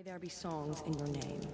May there be songs in your name.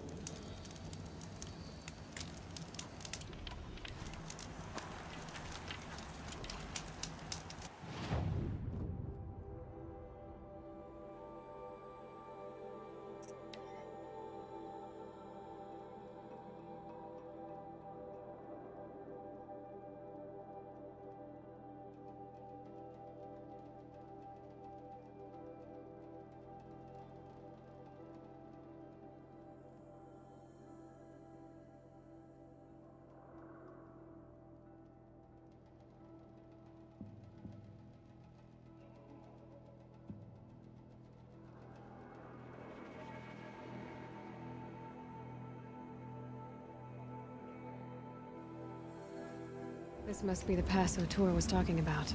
This must be the pass O'Toole was talking about.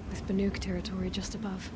With Banuk territory just above.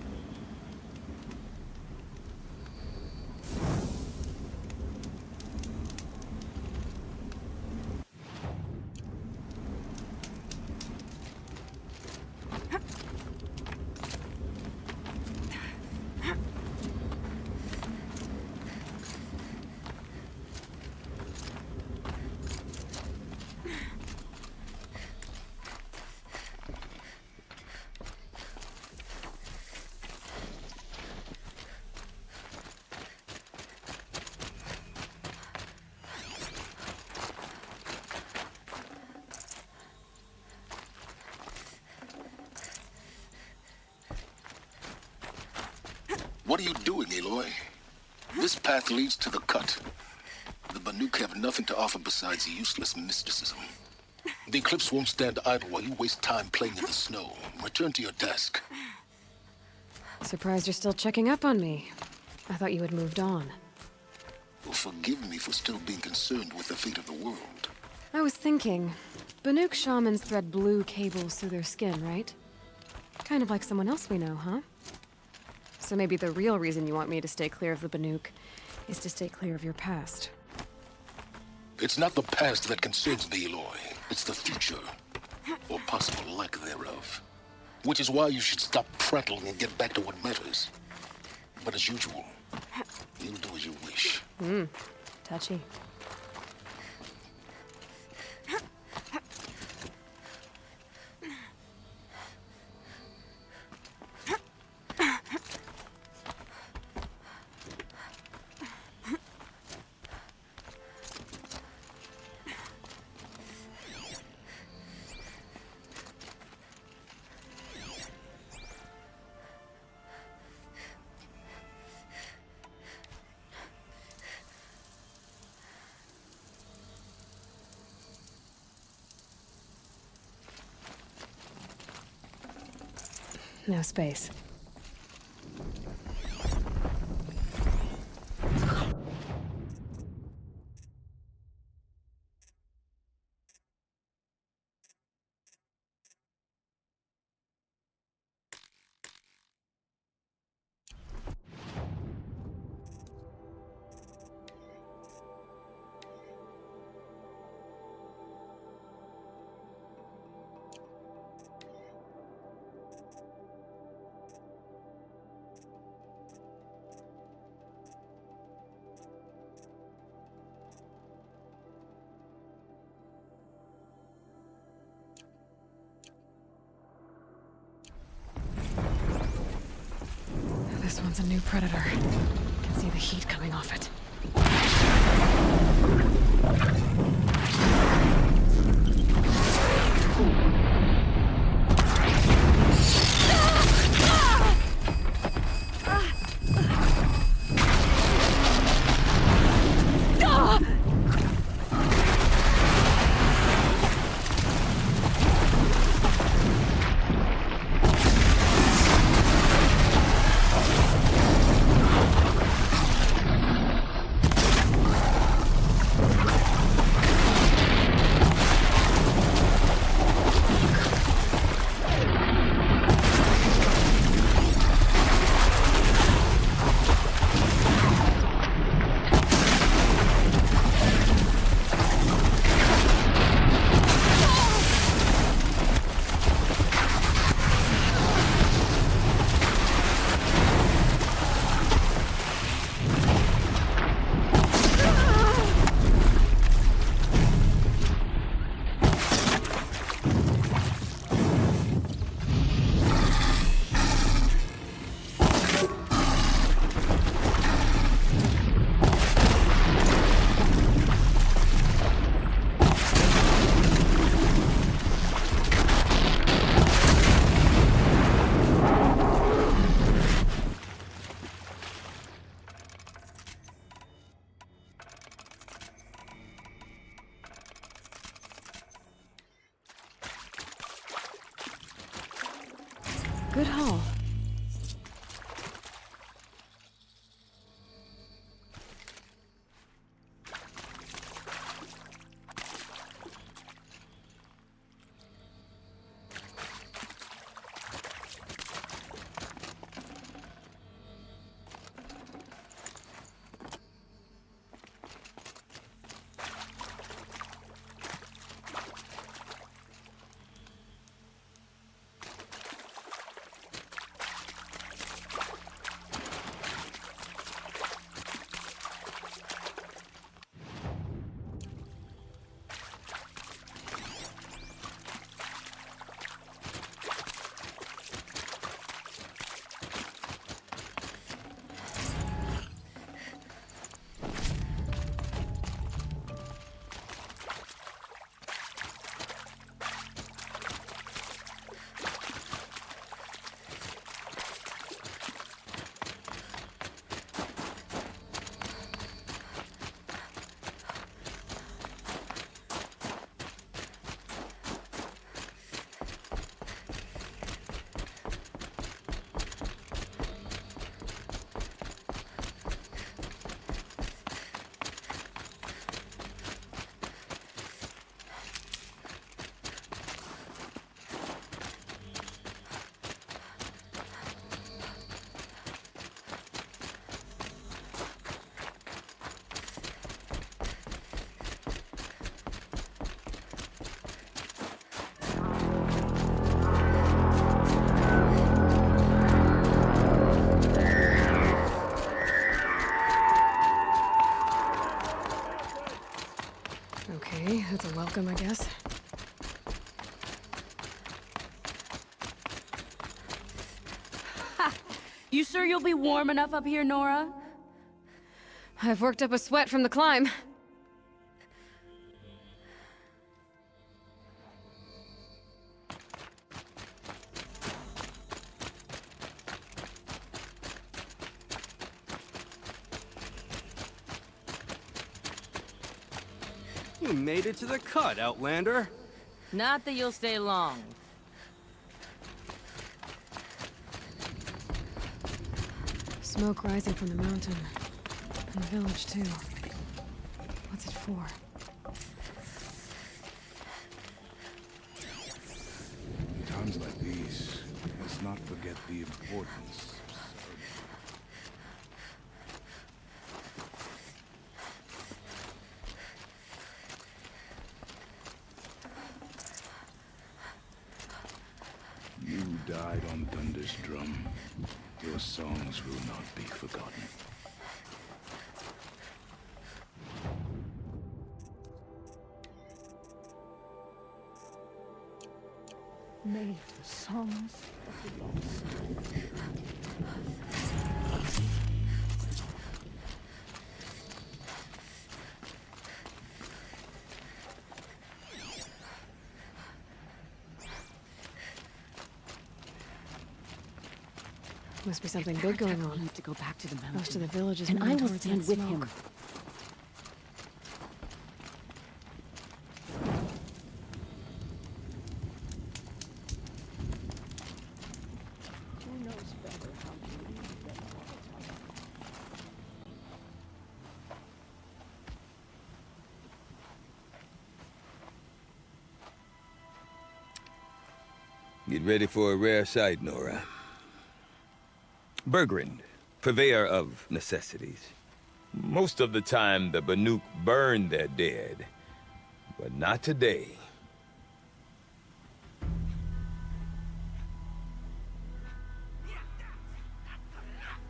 What are you doing, Aloy? This path leads to the cut. The Banuk have nothing to offer besides useless mysticism. The Eclipse won't stand idle while you waste time playing in the snow. Return to your desk. Surprised you're still checking up on me. I thought you had moved on. Well, forgive me for still being concerned with the fate of the world. I was thinking, Banuk shamans thread blue cables through their skin, right? Kind of like someone else we know, huh? So maybe the real reason you want me to stay clear of the Banuk is to stay clear of your past. It's not the past that concerns me, Aloy. It's the future. Or possible lack thereof. Which is why you should stop prattling and get back to what matters. But as usual, you'll do as you wish. Touchy. No space. This one's a new predator. Can see the heat coming off it. Good haul. Okay, that's a welcome, I guess. You sure you'll be warm enough up here, Nora? I've worked up a sweat from the climb. You made it to the cut, Outlander. Not that you'll stay long. Smoke rising from the mountain. And the village, too. What's it for? In times like these, let's not forget the importance. You died on Thunder's drum. Your songs will not be forgotten. May the songs of the lost. Must be something big going on. Need to go back to the mountain. Most of the village is and I moving will towards stand that with smoke. him. Who knows better how to lead than Molotov? Get ready for a rare sight, Nora. Bergrand, purveyor of necessities. Most of the time, the Banuk burn their dead, but not today.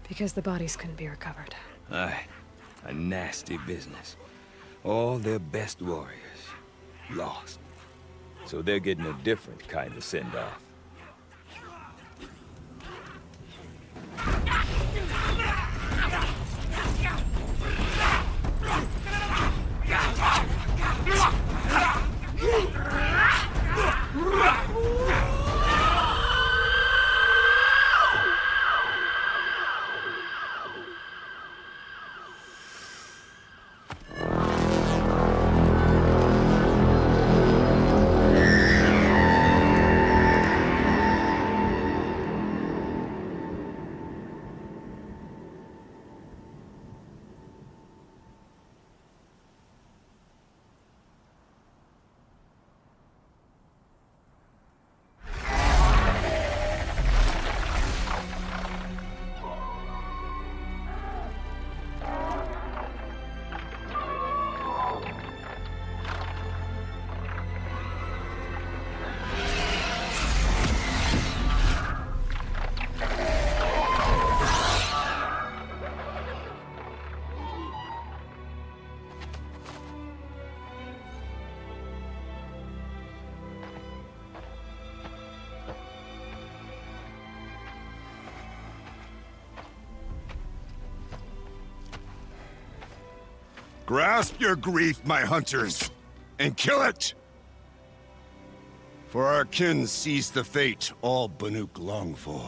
Because the bodies couldn't be recovered. Aye, a nasty business. All their best warriors, lost. So they're getting a different kind of send-off. Grasp your grief, my hunters, and kill it! For our kin sees the fate all Banuk long for.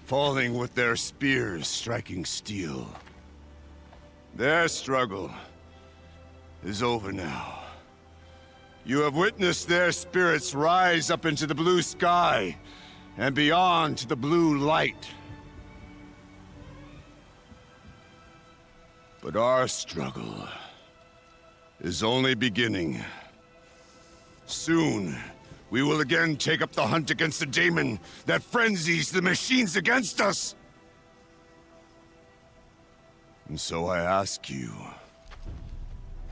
Falling with their spears striking steel. Their struggle is over now. You have witnessed their spirits rise up into the blue sky and beyond to the blue light. But our struggle is only beginning. Soon, we will again take up the hunt against the daemon that frenzies the machines against us. And so I ask you,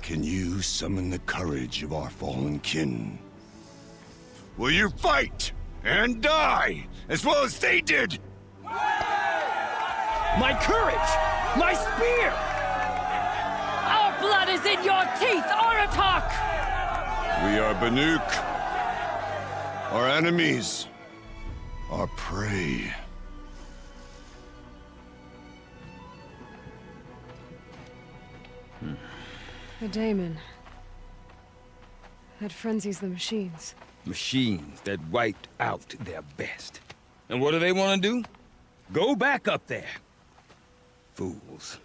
can you summon the courage of our fallen kin? Will you fight and die as well as they did? My courage! My spear! Our blood is in your teeth, Aratak! We are Banuk. Our enemies. Our prey. A daemon. That frenzies the machines. Machines that wiped out their best. And what do they want to do? Go back up there. Fools.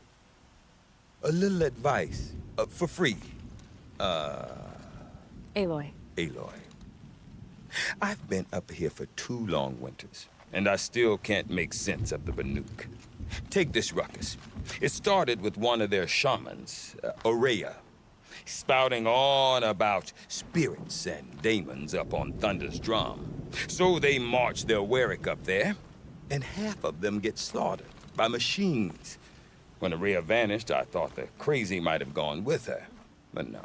A little advice, for free. Aloy. Aloy. I've been up here for 2 long winters, and I still can't make sense of the Banuk. Take this ruckus. It started with one of their shamans, Aurea, spouting on about spirits and daemons up on Thunder's drum. So they march their Warwick up there, and half of them get slaughtered by machines. When Aurea vanished, I thought the crazy might have gone with her, but no.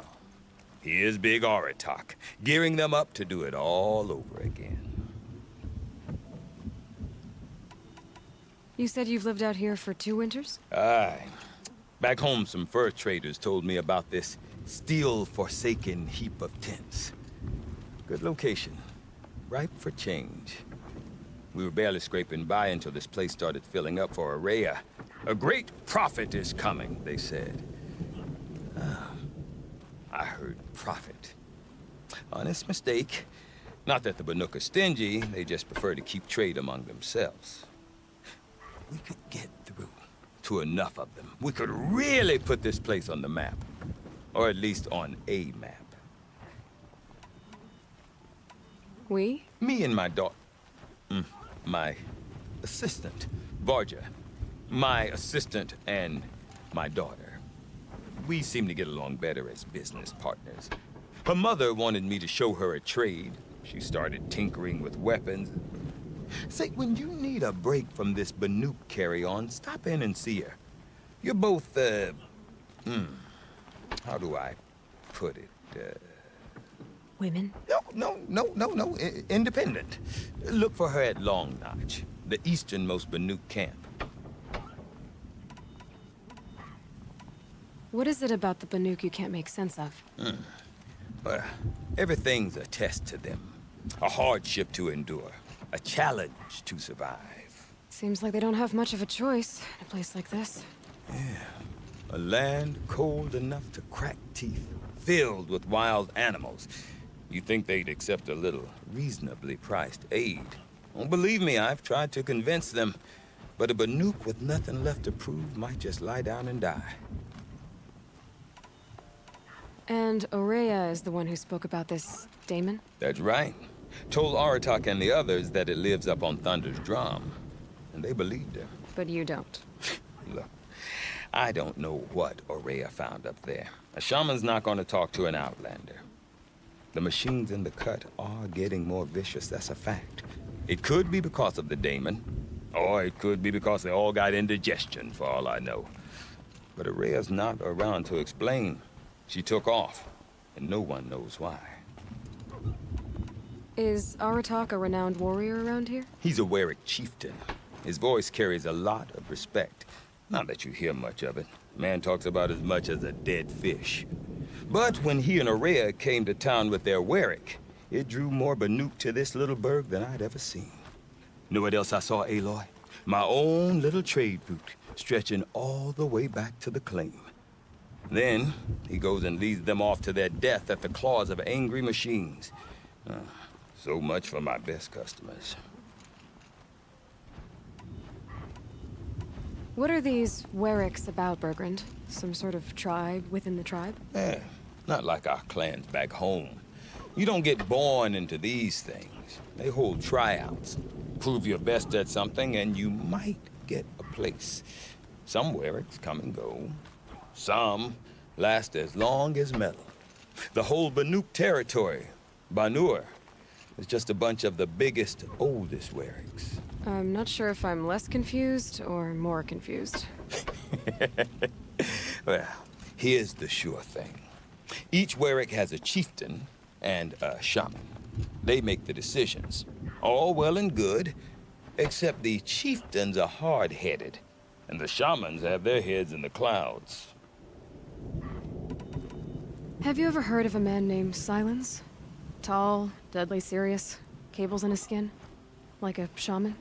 Here's Big Aratak, gearing them up to do it all over again. You said you've lived out here for 2 winters? Aye. Back home, some fur traders told me about this steel-forsaken heap of tents. Good location. Ripe for change. We were barely scraping by until this place started filling up for Aurea. A great prophet is coming, they said. I heard prophet. Honest mistake. Not that the Banuk are stingy, they just prefer to keep trade among themselves. We could get through to enough of them. We could really put this place on the map. Or at least on a map. We? Me and my daughter. My assistant, Varja. My assistant and my daughter. We seem to get along better as business partners. Her mother wanted me to show her a trade. She started tinkering with weapons. Say, when you need a break from this Banuk carry-on, stop in and see her. You're both, how do I put it? Women? No. Independent. Look for her at Long Notch, the easternmost Banuk camp. What is it about the Banuk you can't make sense of? Well, everything's a test to them. A hardship to endure. A challenge to survive. Seems like they don't have much of a choice in a place like this. Yeah. A land cold enough to crack teeth, filled with wild animals. You'd think they'd accept a little reasonably priced aid. Don't believe me, I've tried to convince them. But a Banuk with nothing left to prove might just lie down and die. And Aurea is the one who spoke about this daemon? That's right. Told Aratak and the others that it lives up on Thunder's drum. And they believed her. But you don't. Look, I don't know what Aurea found up there. A shaman's not going to talk to an outlander. The machines in the cut are getting more vicious, that's a fact. It could be because of the daemon, or it could be because they all got indigestion, for all I know. But Aurea's not around to explain. She took off, and no one knows why. Is Aratak a renowned warrior around here? He's a Warwick chieftain. His voice carries a lot of respect. Not that you hear much of it. Man talks about as much as a dead fish. But when he and Aurea came to town with their Warwick, it drew more Banuk to this little burg than I'd ever seen. Know what else I saw, Aloy? My own little trade route, stretching all the way back to the claim. Then, he goes and leads them off to their death at the claws of angry machines. So much for my best customers. What are these Wericks about, Bergrand? Some sort of tribe within the tribe? Not like our clans back home. You don't get born into these things. They hold tryouts. Prove your best at something, and you might get a place. Some Wericks come and go. Some last as long as metal. The whole Banuk territory, Banur, is just a bunch of the biggest, oldest Wericks. I'm not sure if I'm less confused or more confused. Well, here's the sure thing. Each Werick has a chieftain and a shaman. They make the decisions. All well and good, except the chieftains are hard-headed, and the shamans have their heads in the clouds. Have you ever heard of a man named Silence? Tall, deadly serious, cables in his skin? Like a shaman?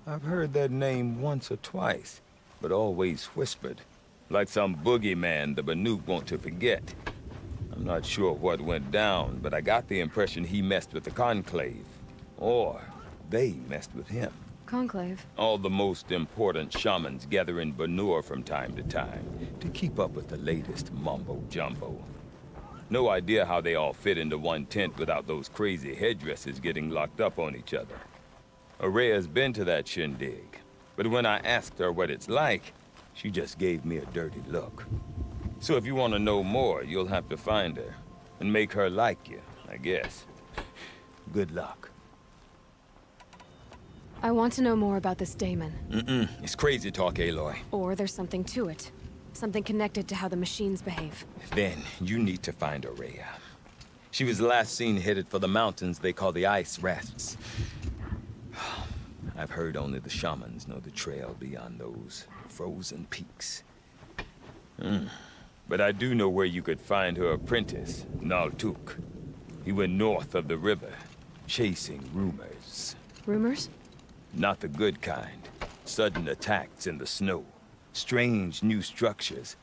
I've heard that name once or twice, but always whispered. Like some boogeyman the Banuk want to forget. I'm not sure what went down, but I got the impression he messed with the Conclave. Or they messed with him. Conclave? All the most important shamans gather in Banur from time to time to keep up with the latest mumbo-jumbo. No idea how they all fit into one tent without those crazy headdresses getting locked up on each other. Araya's been to that shindig, but when I asked her what it's like, she just gave me a dirty look. So if you want to know more, you'll have to find her and make her like you, I guess. Good luck. I want to know more about this daemon. It's crazy talk, Aloy. Or there's something to it. Something connected to how the machines behave. Then you need to find Araya. She was last seen headed for the mountains they call the Ice Rats. I've heard only the shamans know the trail beyond those frozen peaks. But I do know where you could find her apprentice, Naltuk. He went north of the river, chasing rumors. Rumors? Not the good kind. Sudden attacks in the snow. Strange new structures.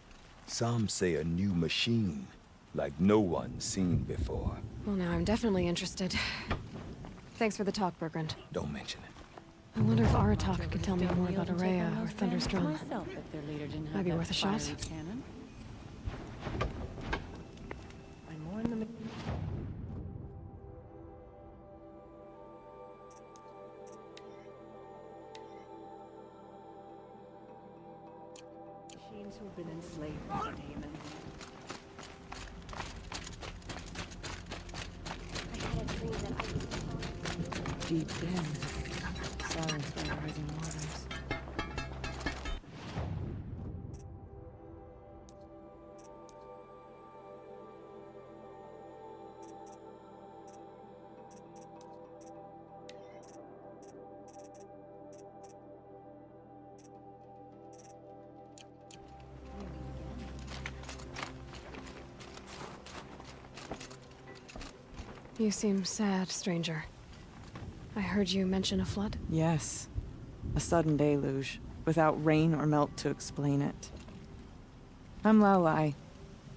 Some say a new machine, like no one's seen before. Well, now I'm definitely interested. Thanks for the talk, Bergrand. Don't mention it. I wonder if Aratak can tell me more about Araya or Thunder's drum. Myself, if their leader didn't have Might be that worth a shot. fiery cannon. I'm more in the machines who've been enslaved by the demon. Deep in, silence by the rising waters. You seem sad, stranger. I heard you mention a flood. Yes. A sudden deluge, without rain or melt to explain it. I'm Lalai,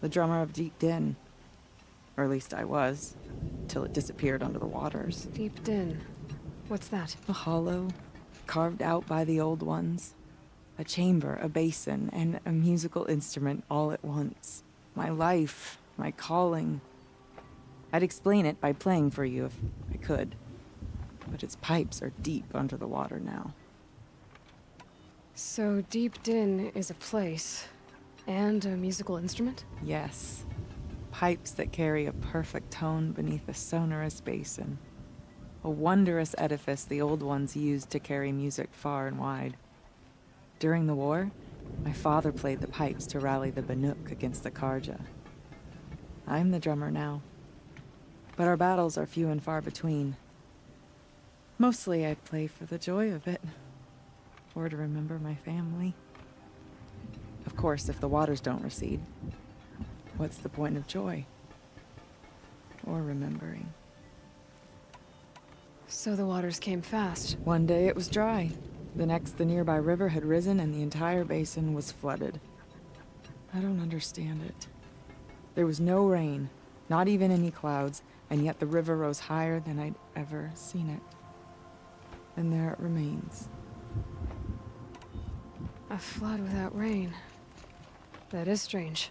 the drummer of Deep Din. Or at least I was, till it disappeared under the waters. Deep Din. What's that? A hollow, carved out by the old ones. A chamber, a basin, and a musical instrument all at once. My life, my calling. I'd explain it by playing for you if I could. But its pipes are deep under the water now. So Deep Din is a place, and a musical instrument? Yes. Pipes that carry a perfect tone beneath a sonorous basin. A wondrous edifice the old ones used to carry music far and wide. During the war, my father played the pipes to rally the Banuk against the Karja. I'm the drummer now. But our battles are few and far between. Mostly I play for the joy of it. Or to remember my family. Of course, if the waters don't recede, what's the point of joy? Or remembering? So the waters came fast. One day it was dry. The next, the nearby river had risen and the entire basin was flooded. I don't understand it. There was no rain, not even any clouds, and yet the river rose higher than I'd ever seen it. And there it remains. A flood without rain. That is strange.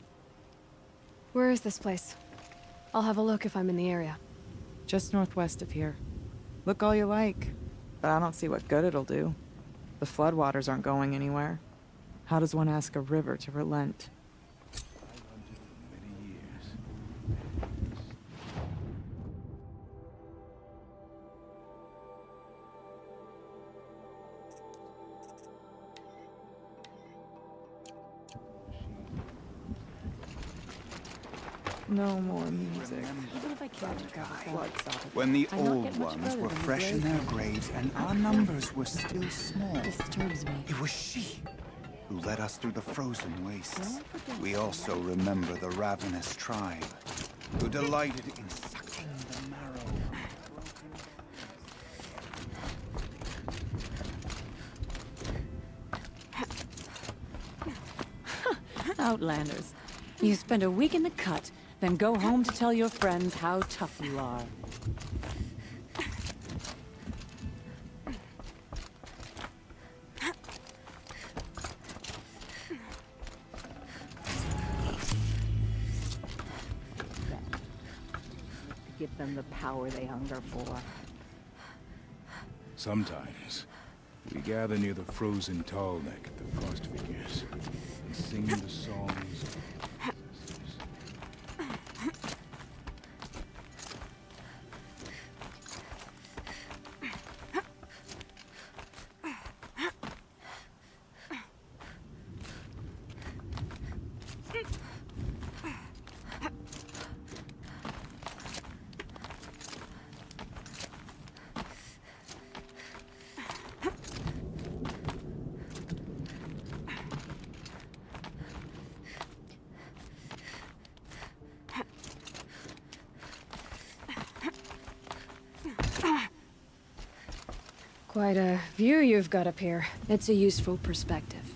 Where is this place? I'll have a look if I'm in the area. Just northwest of here. Look all you like, but I don't see what good it'll do. The floodwaters aren't going anywhere. How does one ask a river to relent? Many years. No more music. Even if I can't get What's up? When the I'm not old getting much ones further were than the fresh in grave their ones. graves and our numbers were still small, Disturbs me. it was she who led us through the frozen wastes. We also remember the ravenous tribe who delighted in sucking the marrow. Outlanders. You spend a week in the cut, then go home to tell your friends how tough you are. Give them the power they hunger for. Sometimes, we gather near the frozen Tallneck at the Frostfigures and sing the songs of our ancestors. Quite a view you've got up here. It's a useful perspective.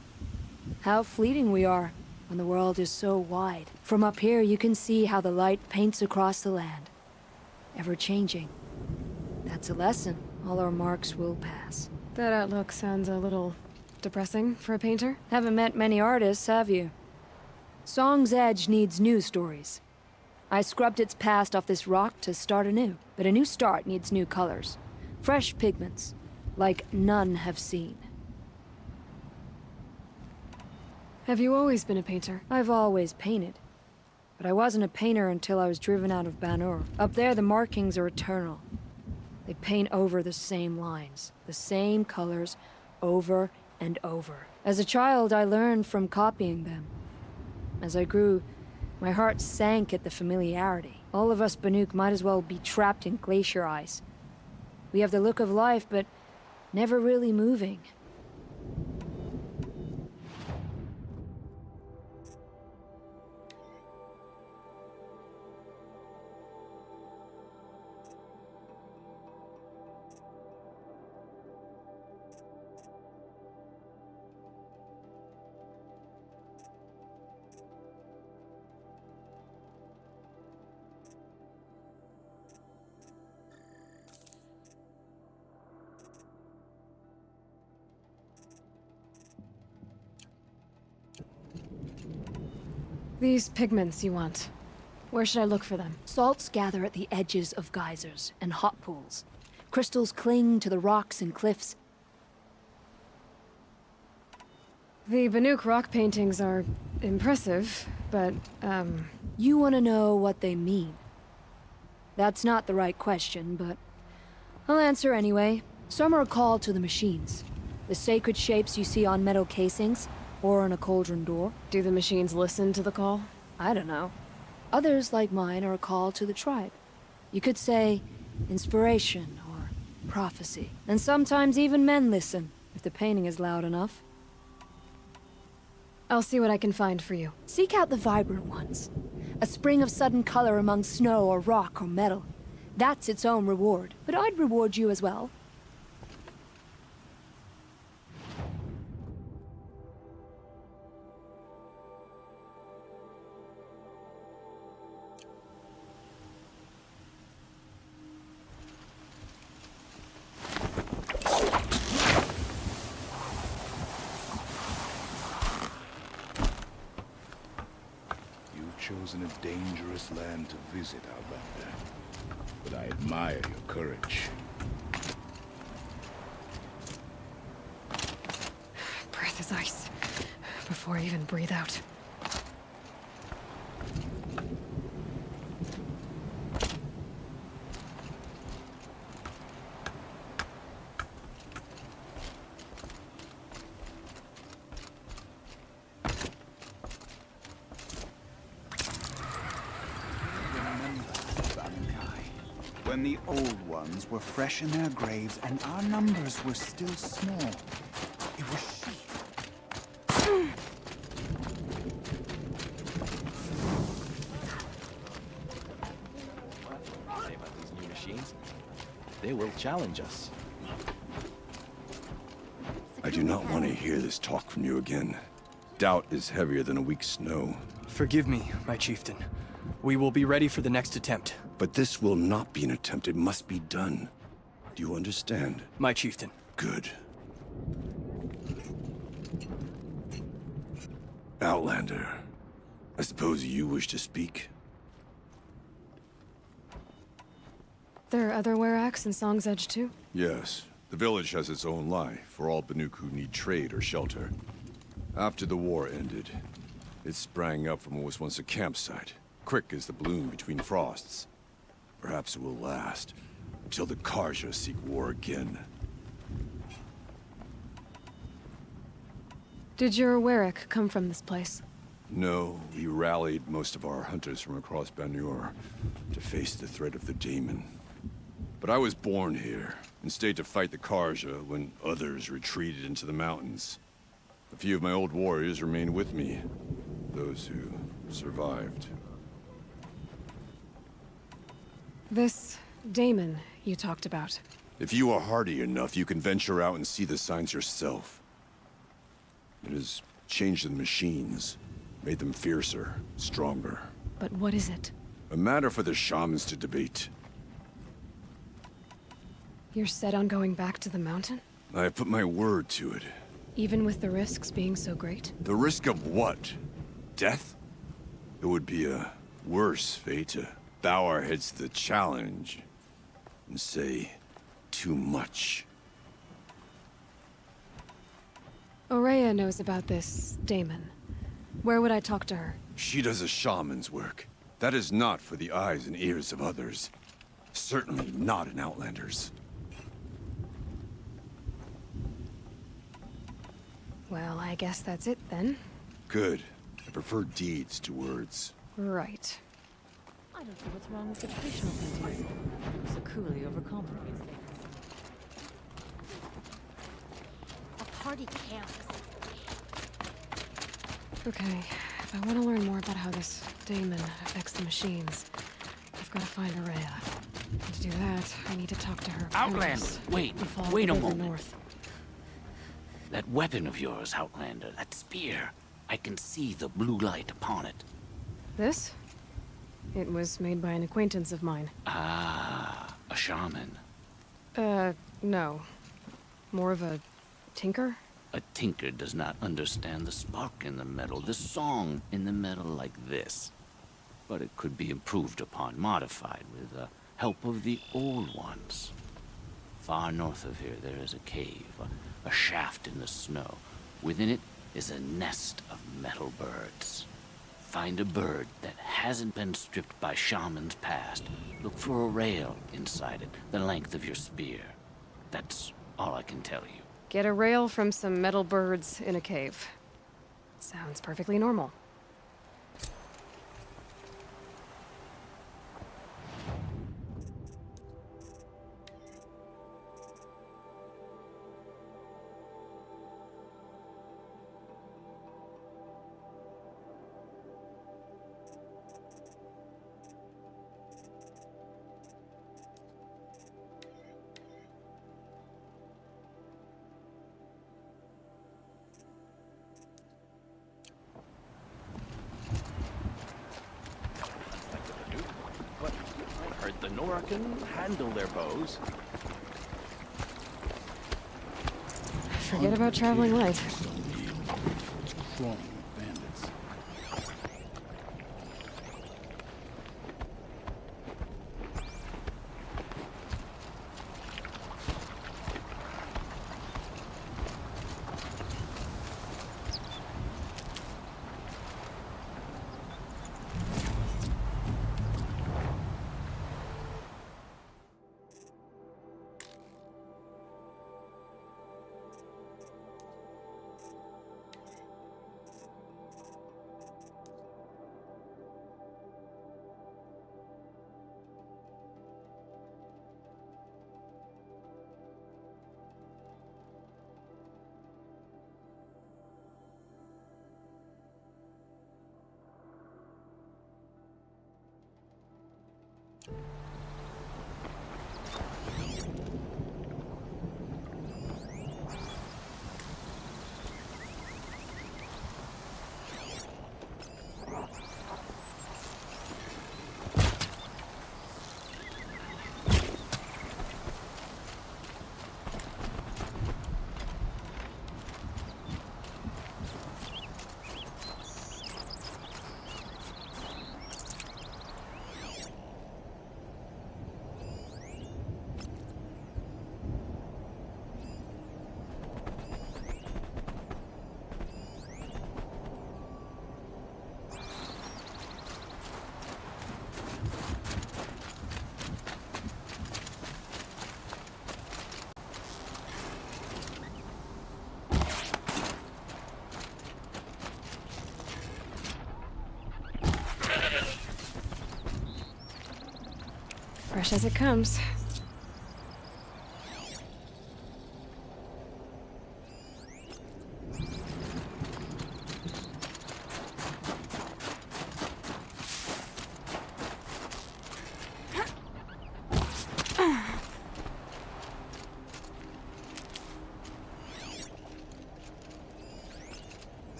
How fleeting we are when the world is so wide. From up here, you can see how the light paints across the land. Ever changing. That's a lesson. All our marks will pass. That outlook sounds a little depressing for a painter. Haven't met many artists, have you? Song's Edge needs new stories. I scrubbed its past off this rock to start anew, but a new start needs new colors. Fresh pigments, like none have seen. Have you always been a painter? I've always painted. But I wasn't a painter until I was driven out of Banur. Up there, the markings are eternal. They paint over the same lines, the same colors, over and over. As a child, I learned from copying them. As I grew, my heart sank at the familiarity. All of us Banuk might as well be trapped in glacier ice. We have the look of life, but never really moving. These pigments you want. Where should I look for them? Salts gather at the edges of geysers and hot pools. Crystals cling to the rocks and cliffs. The Banuk rock paintings are impressive, but, You want to know what they mean. That's not the right question, but I'll answer anyway. Some are a call to the machines. The sacred shapes you see on metal casings, or on a cauldron door. do the machines listen to the call? I don't know. Others, like mine, are a call to the tribe. You could say inspiration or prophecy. And sometimes even men listen, if the painting is loud enough. I'll see what I can find for you. Seek out the vibrant ones. A spring of sudden color among snow or rock or metal. That's its own reward. But I'd reward you as well. chosen a dangerous land to visit, Outlander. But I admire your courage. Breath is ice. Before I even breathe out. When the old ones were fresh in their graves and our numbers were still small. It was she. Say about these new machines? They will challenge us. I do not want to hear this talk from you again. Doubt is heavier than a week's snow. Forgive me, my chieftain. We will be ready for the next attempt. But this will not be an attempt. It must be done. Do you understand? My chieftain. Good. Outlander, I suppose you wish to speak? There are other Weraks in Song's Edge too? Yes. The village has its own life for all Banuk who need trade or shelter. After the war ended, it sprang up from what was once a campsite, quick as the bloom between frosts. Perhaps it will last, until the Karja seek war again. Did your Werak come from this place? No, we rallied most of our hunters from across Banur to face the threat of the Daemon. But I was born here, and stayed to fight the Karja when others retreated into the mountains. A few of my old warriors remained with me, those who survived. This Daemon you talked about. If you are hardy enough, you can venture out and see the signs yourself. It has changed the machines, made them fiercer, stronger. But what is it? A matter for the shamans to debate. You're set on going back to the mountain? I have put my word to it. Even with the risks being so great? The risk of what? Death? It would be a worse fate to bow our heads to the challenge and say too much. Aurea knows about this Daemon. Where would I talk to her? She does a shaman's work. That is not for the eyes and ears of others. Certainly not an Outlander's. Well, I guess that's it then. Good. I prefer deeds to words. Right. I don't see what's wrong with the traditional paintings. So cruelly overcomplicates things. A party camps. Okay, if I want to learn more about how this Daemon affects the machines, I've got to find Aurea. And to do that, I need to talk to her. Outlander, wait, to follow wait the a river moment. north. That weapon of yours, Outlander, that spear. I can see the blue light upon it. This? It was made by an acquaintance of mine. Ah, a shaman. No. More of a tinker? A tinker does not understand the spark in the metal, the song in the metal like this. But it could be improved upon, modified with the help of the old ones. Far north of here, there is a cave, a shaft in the snow. Within it is a nest of metal birds. Find a bird that hasn't been stripped by shamans past. Look for a rail inside it, the length of your spear. That's all I can tell you. Get a rail from some metal birds in a cave. Sounds perfectly normal. But I heard the Nora can handle their bows. Forget about traveling light. Strong bandits. Fresh as it comes.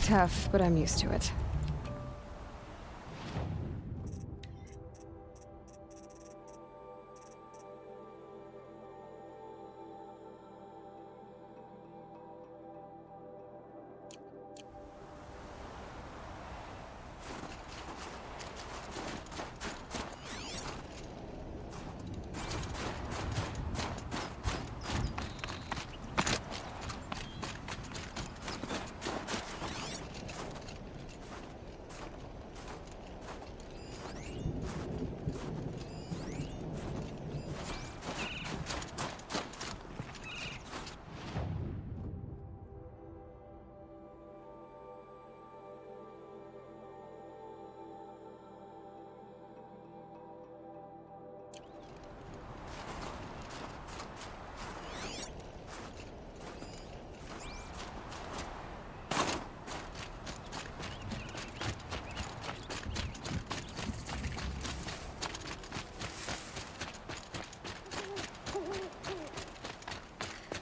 Tough, but I'm used to it.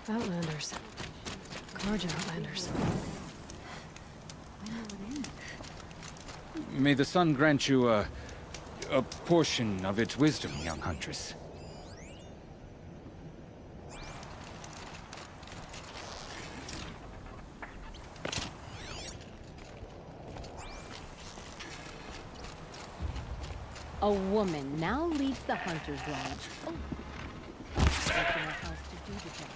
Outlanders. Carja Outlanders. May the sun grant you a portion of its wisdom, young huntress. A woman now leads the Hunter's Lodge. Oh. Expecting a house to do the job.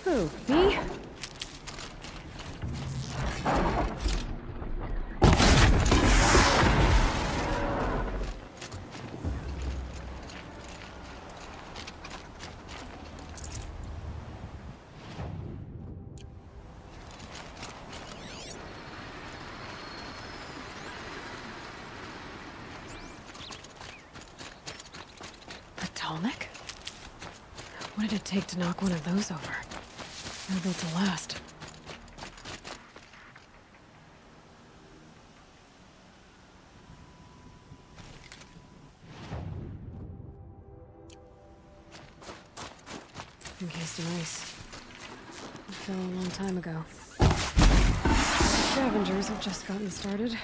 Who, me? A Tallneck? What did it take to knock one of those over? They're built to last. Encased in ice. It fell a long time ago. Scavengers have just gotten started.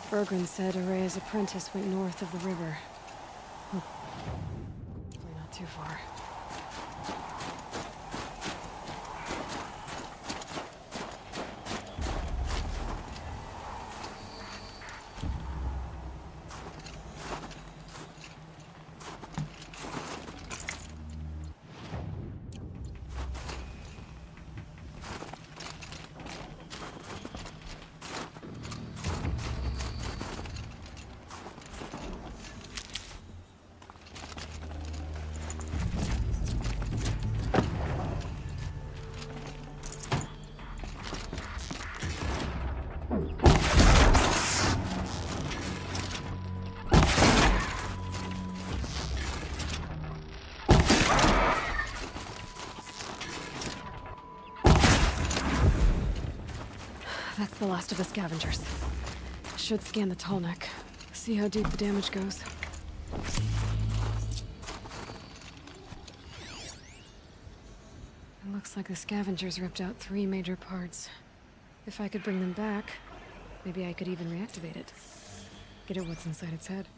Bergren said Araya's apprentice went north of the river. Hopefully not too far. That's the last of the scavengers. Should scan the Tallneck. See how deep the damage goes. It looks like the scavengers ripped out 3 major parts. If I could bring them back, maybe I could even reactivate it. Get at what's inside its head.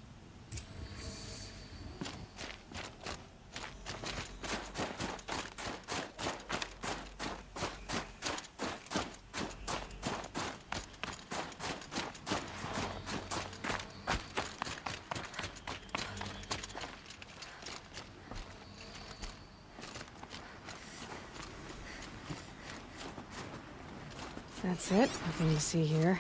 That's it. Nothing to see here.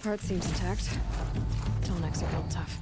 Part seems intact. Tallnecks are built tough.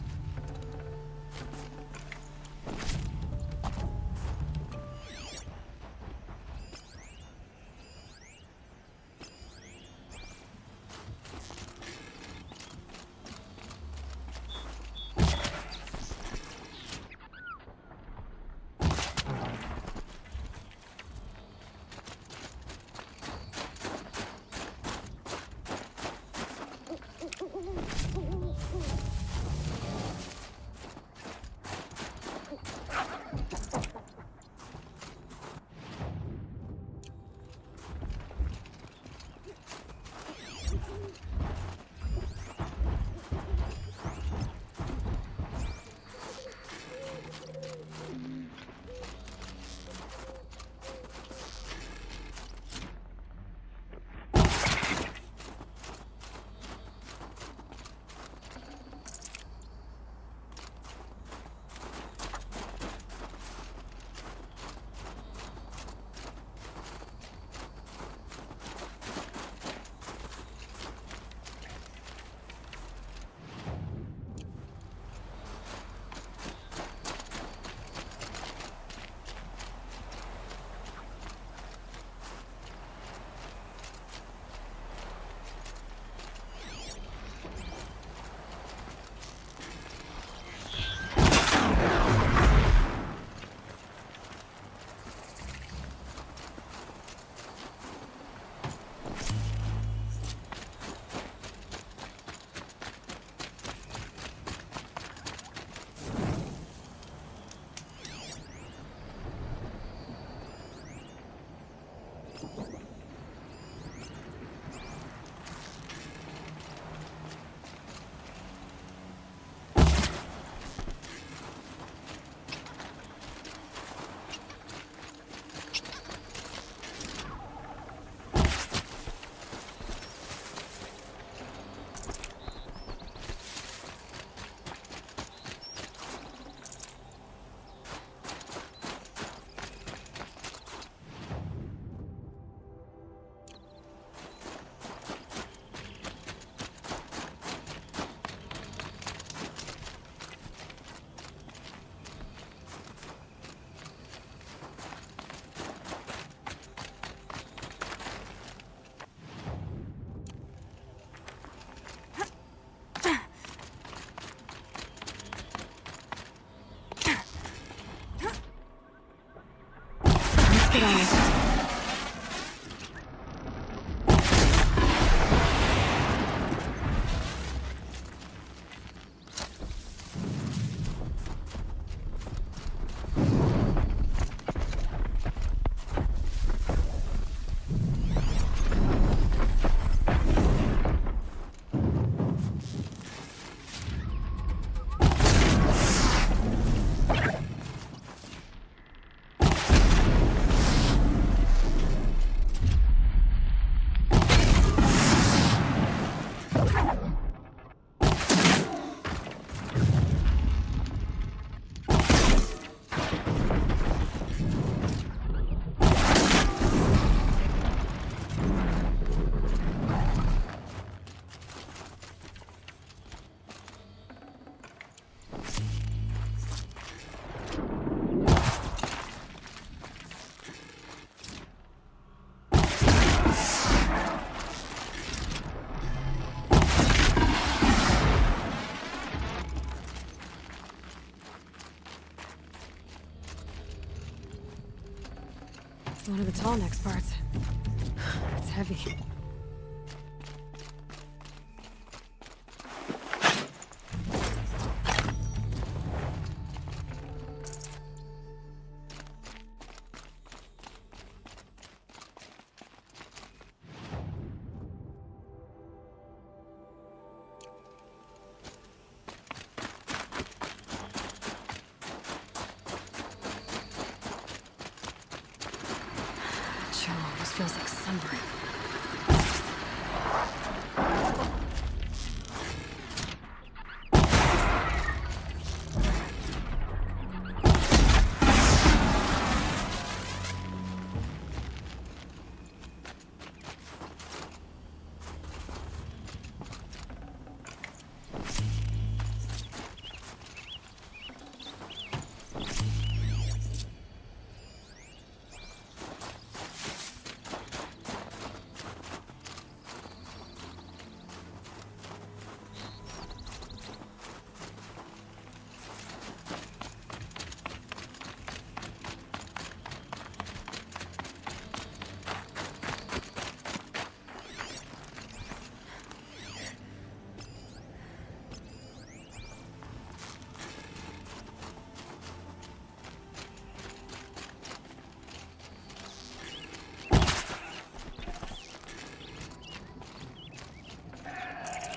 get on it. One of the Tallneck's parts. It's heavy. Chill almost feels like sunburn.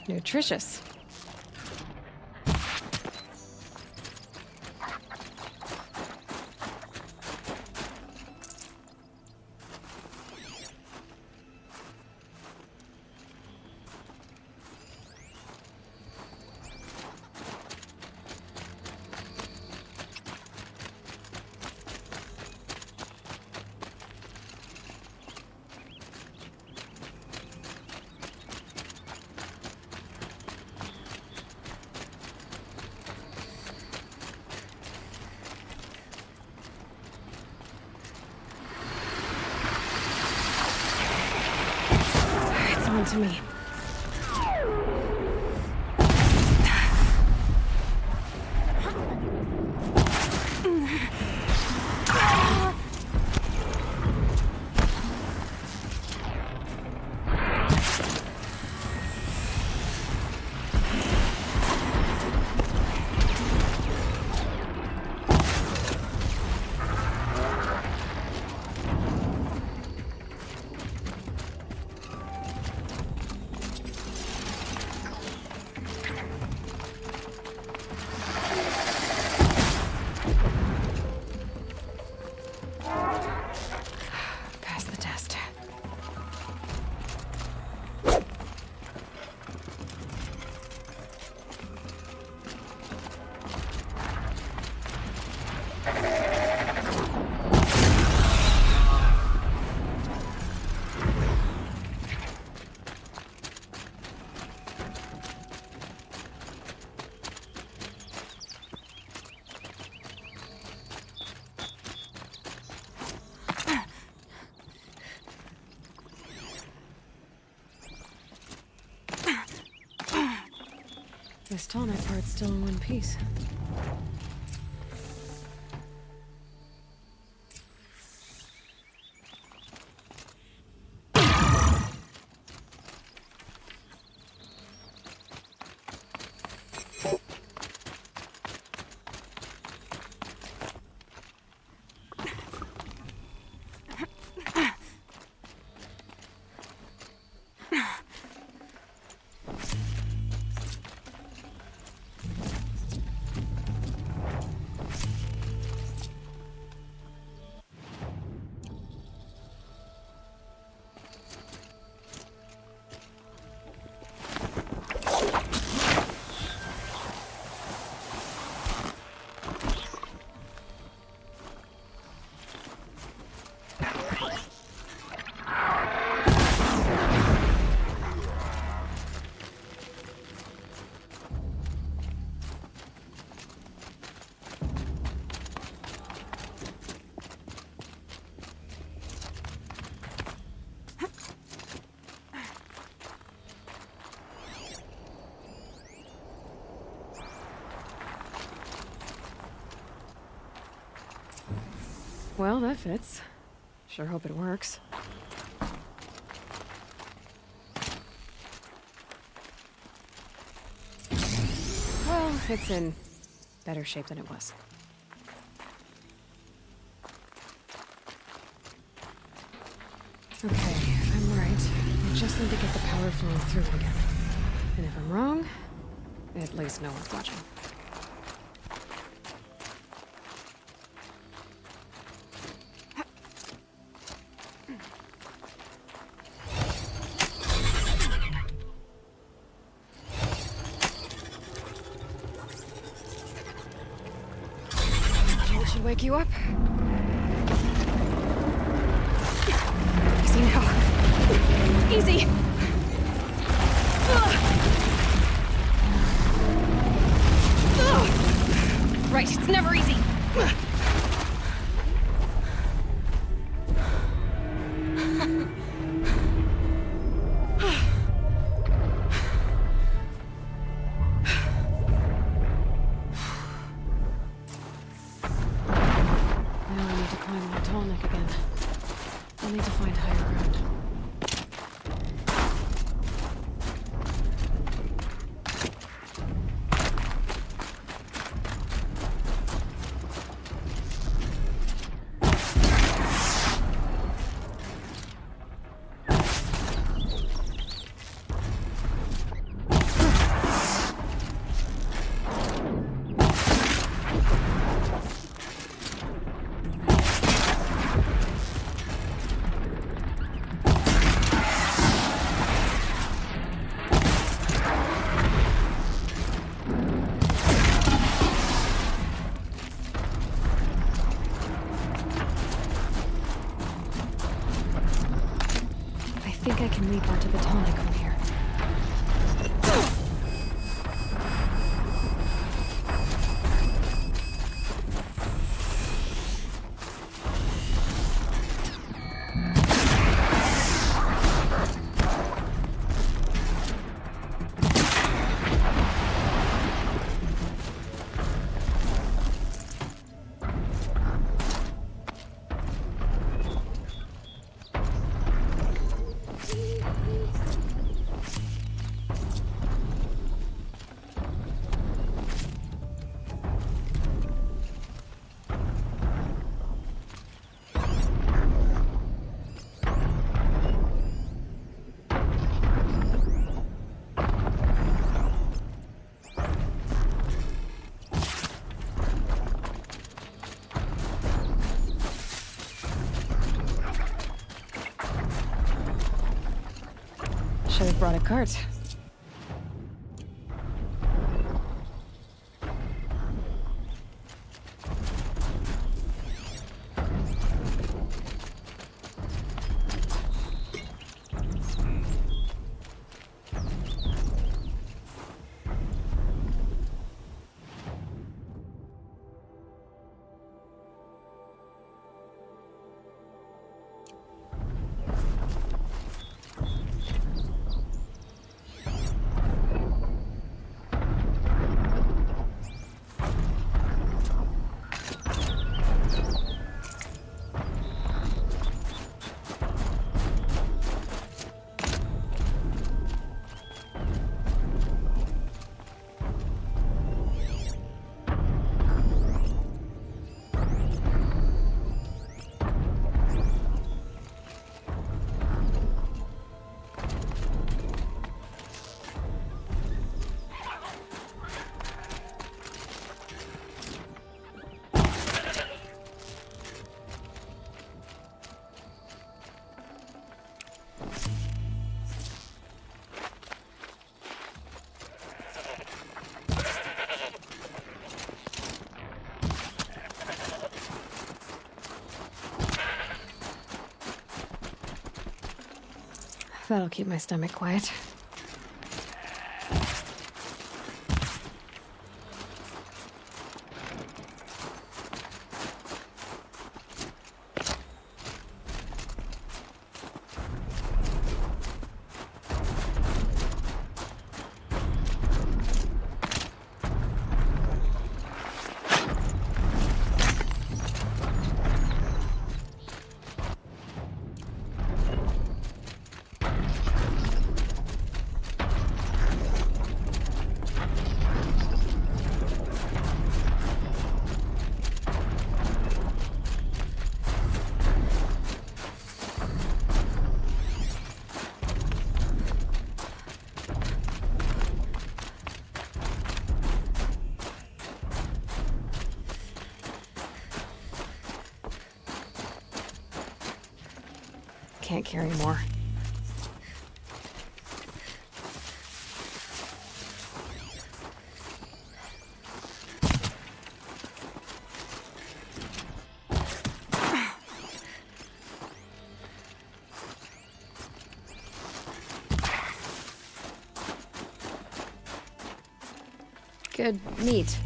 Nutritious. It's on to me. Passed the test. This Tallneck part's still in one piece. Well, that fits. Sure hope it works. Well, it's in better shape than it was. Okay, if I'm right, I just need to get the power flowing through again. And if I'm wrong, at least no one's watching. It should wake you up. Easy now. Easy! Right, it's never easy. Now I need to climb the Tallneck again. I'll need to find higher ground. I think I can leap onto the Tallneck from here. Should have brought a cart. That'll keep my stomach quiet. can't carry more. Good meat.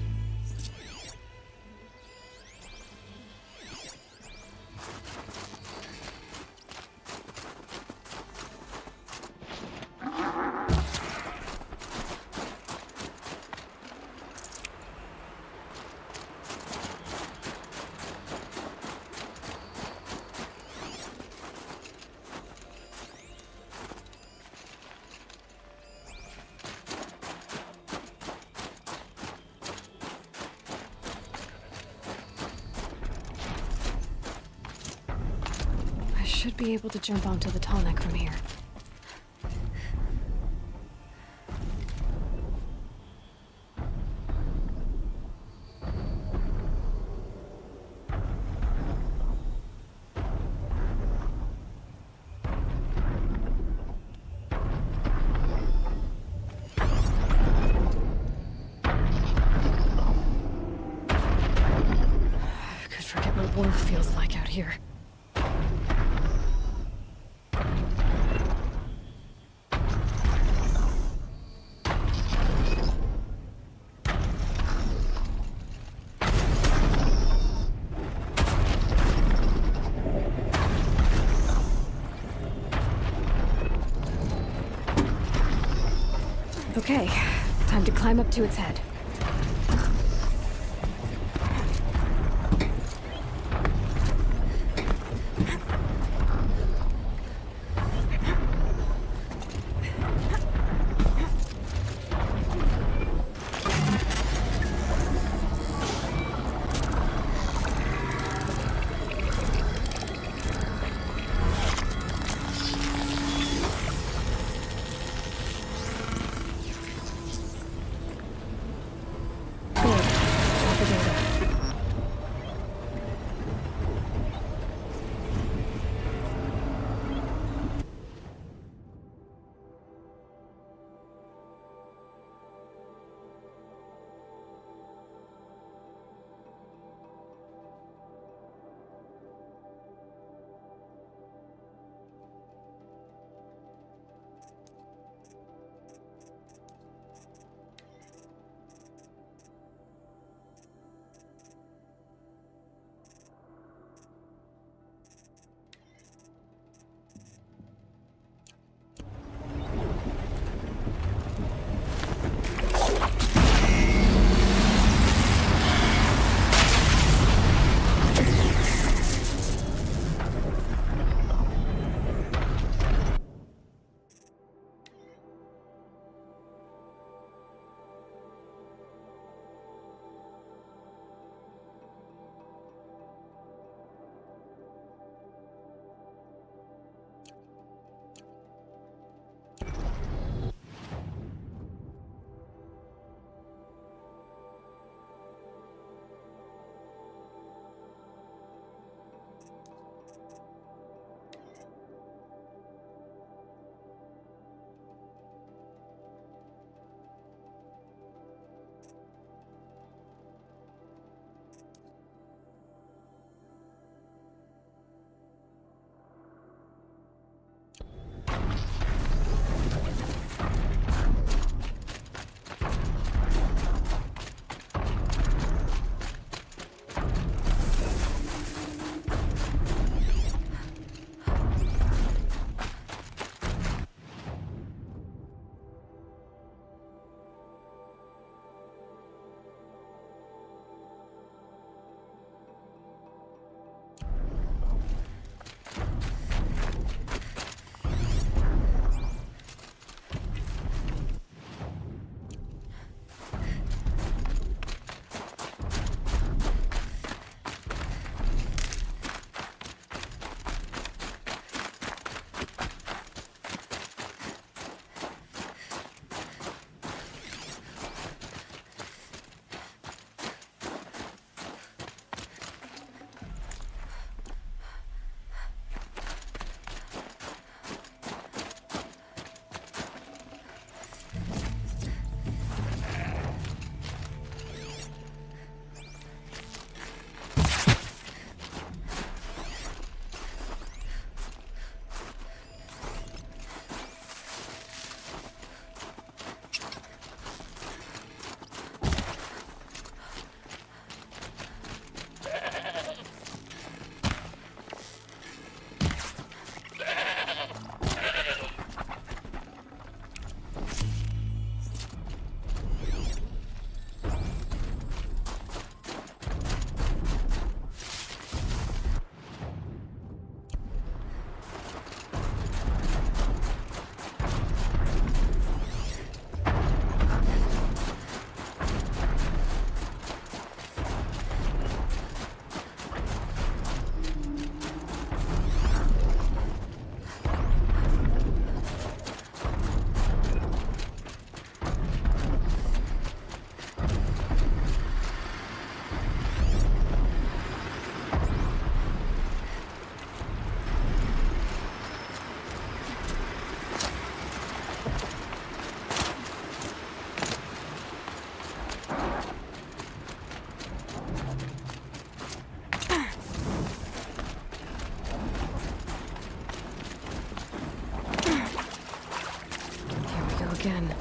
Should be able to jump onto the Tallneck from here. I could forget what warmth feels like out here. Okay, time to climb up to its head. again.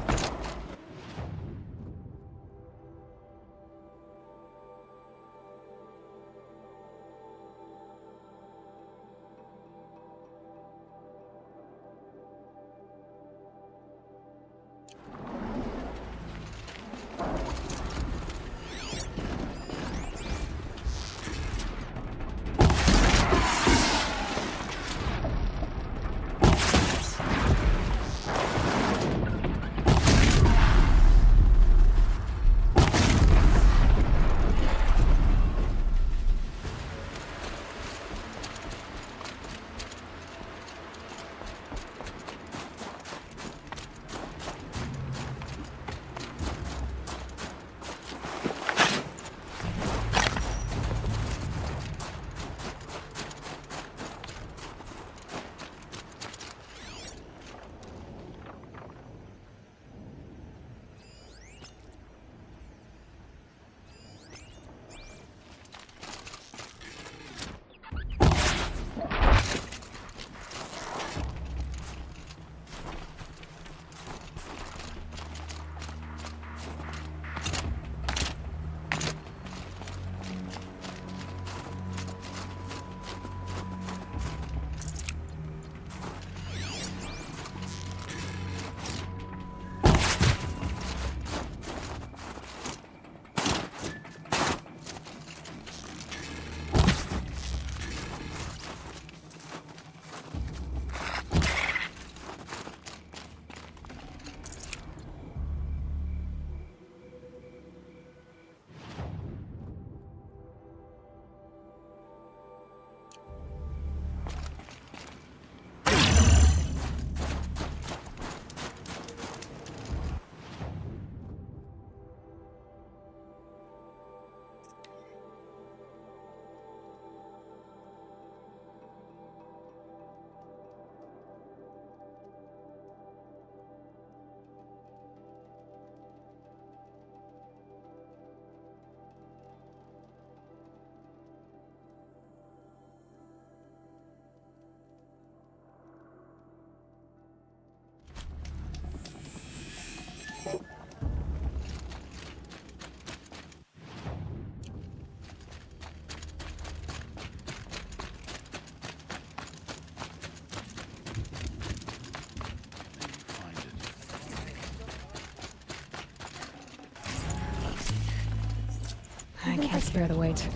I can't spare the wait.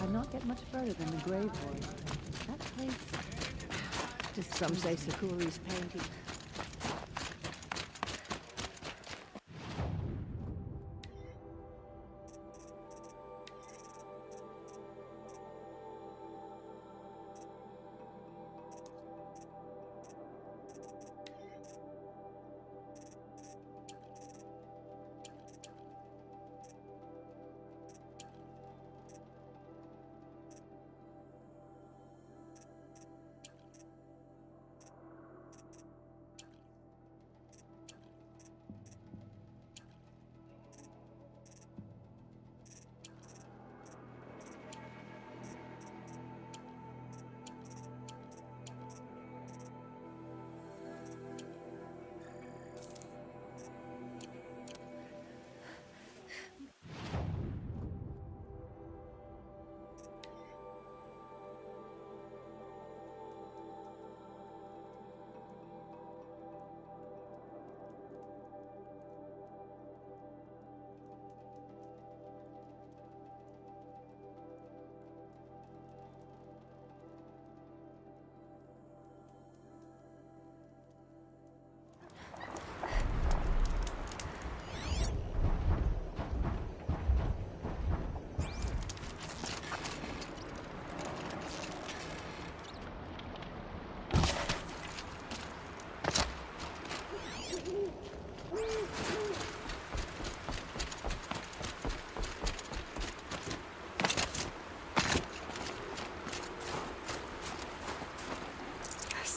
I'd not get much further than the grave void. That place... Just some say Sakuri's painting.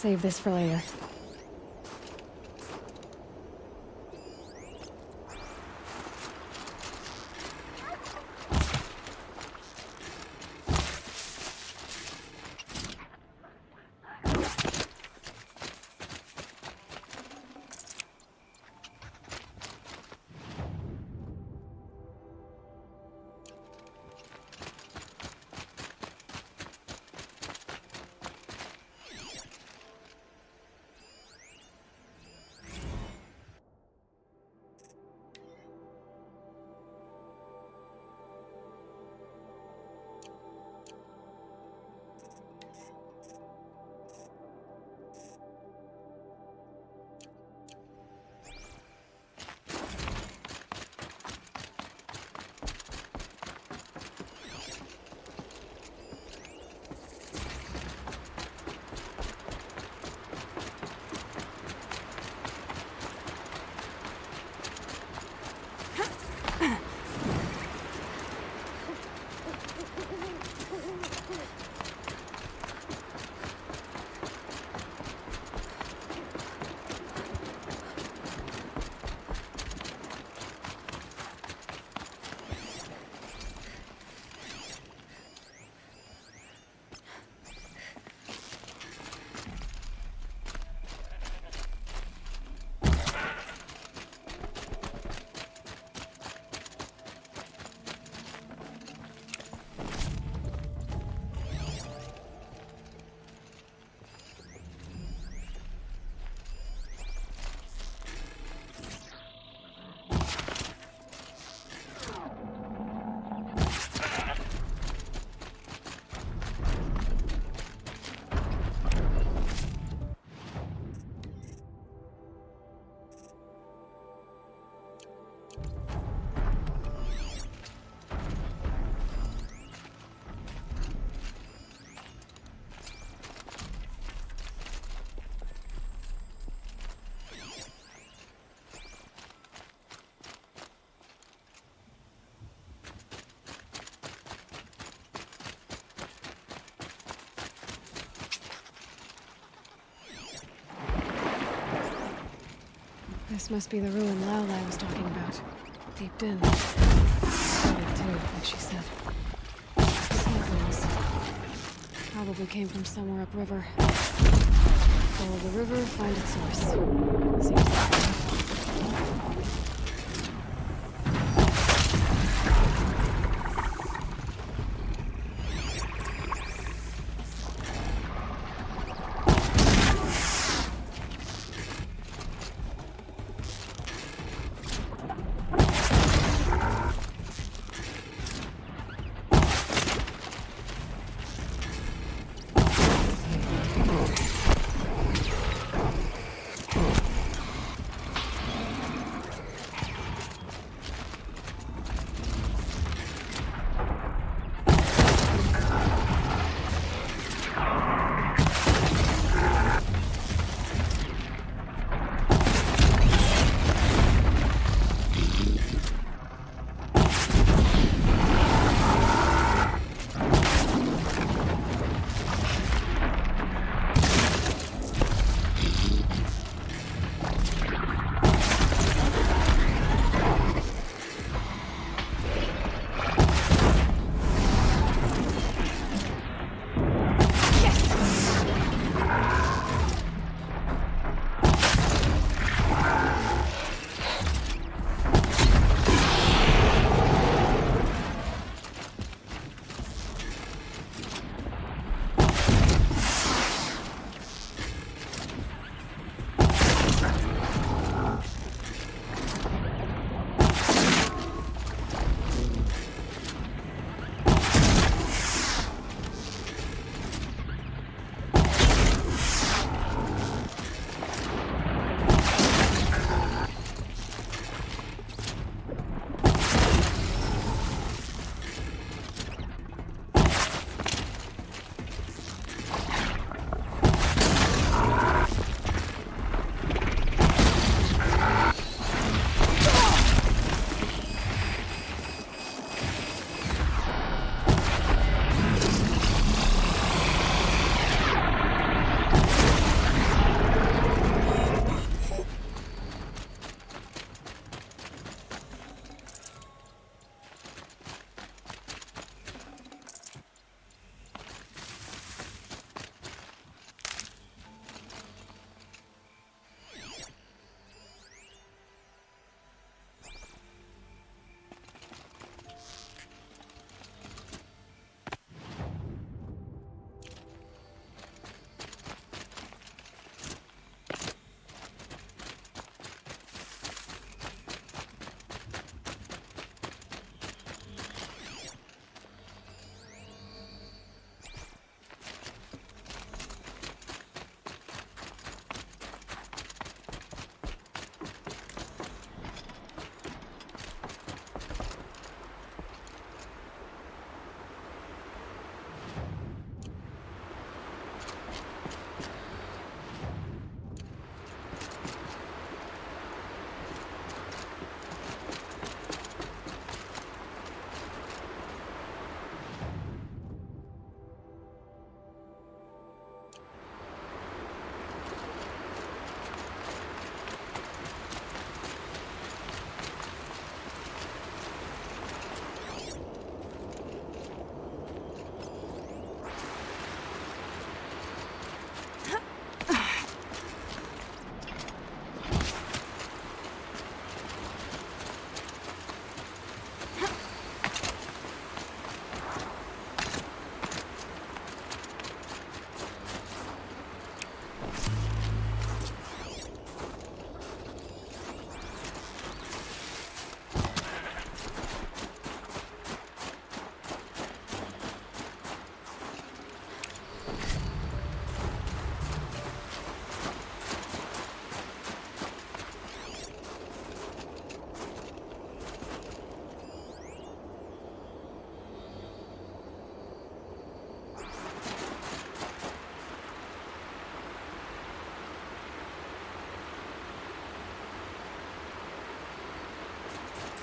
Save this for later. This must be the ruin Laolai was talking about. Deep in. Flooded too, like she said. Samples. Probably came from somewhere upriver. Follow the river, find its source. Seems like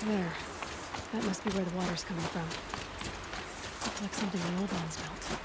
There. That must be where the water's coming from. Looks like something the old ones built.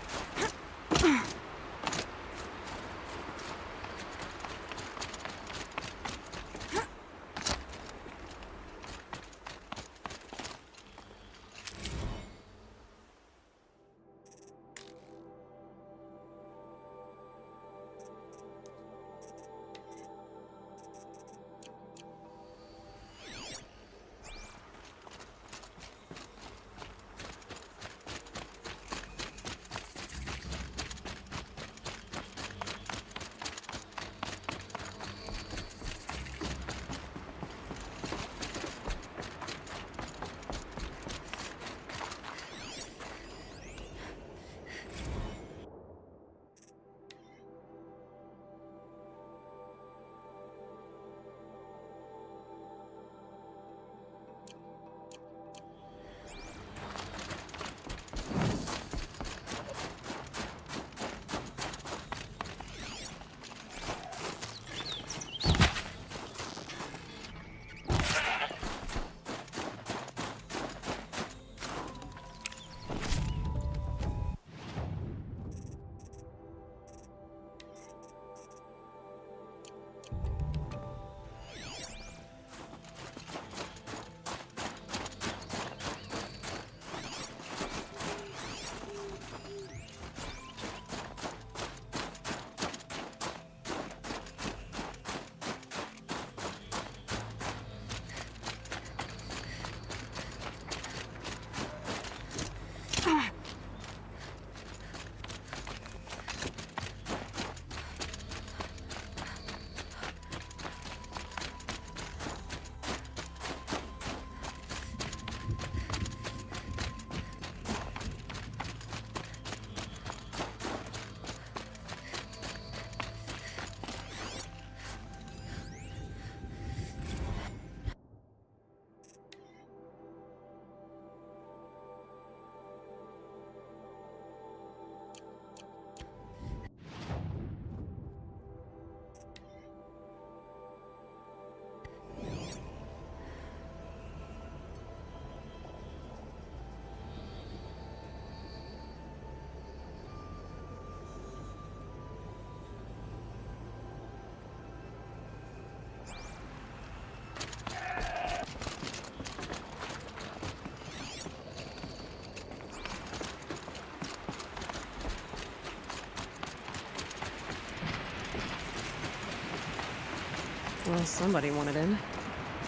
Well, somebody wanted in.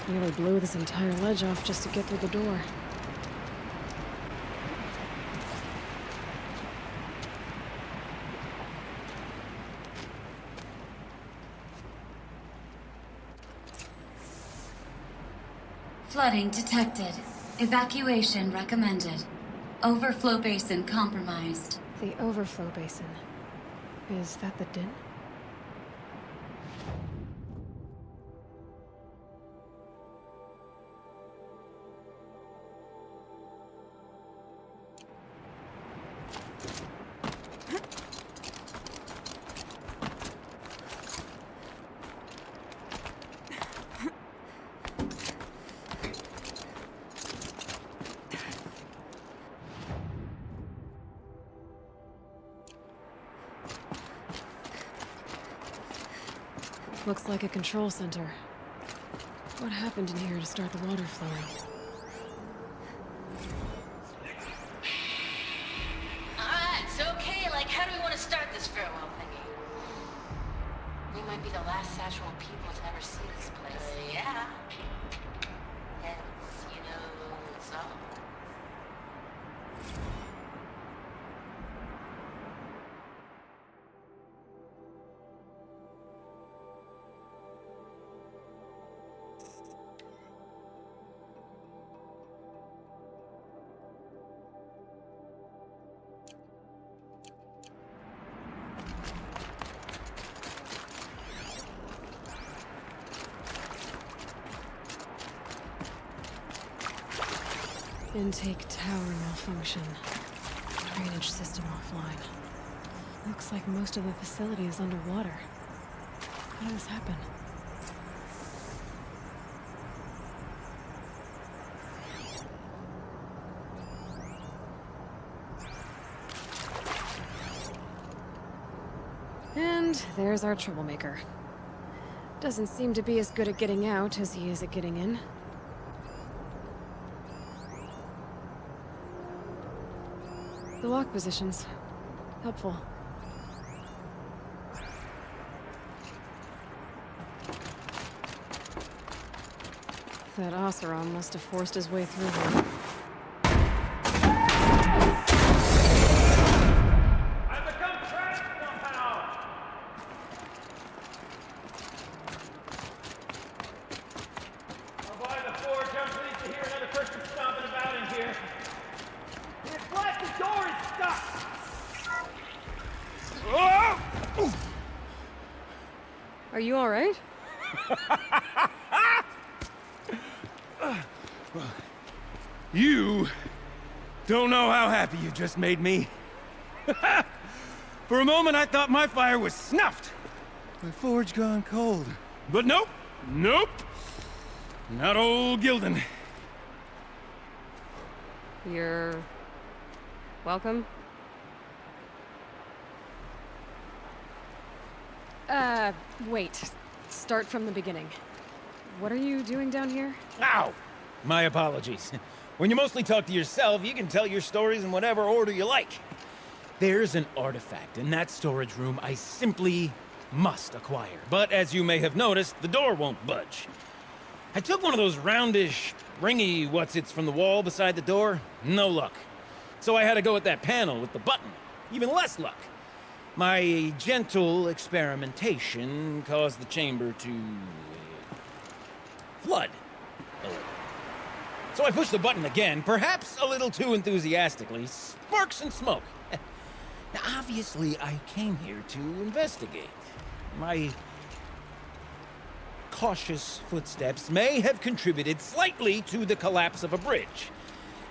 Nearly blew this entire ledge off just to get through the door. Flooding detected. Evacuation recommended. Overflow basin compromised. The overflow basin. Is that the din? Looks like a control center. What happened in here to start the water flowing? Alright, it's okay. Like, how do we want to start this farewell thingy? We might be the last Satchel people to ever see this place. Yeah. Hence, you know, so. Intake tower malfunction. Drainage system offline. Looks like most of the facility is underwater. How did this happen? And there's our troublemaker. Doesn't seem to be as good at getting out as he is at getting in. The lock positions. Helpful. That Oseram must have forced his way through here. I've become trapped somehow! Oh boy, the forge, I'm pleased to hear another person stomping about in here. This blasted door is stuck! Oh! Are you alright? You don't know how happy you just made me. For a moment, I thought my fire was snuffed. My forge gone cold. But nope, nope. Not old Gildan. You're... welcome? Wait. Start from the beginning. What are you doing down here? Ow! My apologies. When you mostly talk to yourself, you can tell your stories in whatever order you like. There's an artifact in that storage room I simply must acquire. But as you may have noticed, the door won't budge. I took one of those roundish, ringy what's-its from the wall beside the door. No luck. So I had to go with that panel with the button. Even less luck. My gentle experimentation caused the chamber to... flood. A little. So I pushed the button again, perhaps a little too enthusiastically. Sparks and smoke. Now, obviously, I came here to investigate. My cautious footsteps may have contributed slightly to the collapse of a bridge.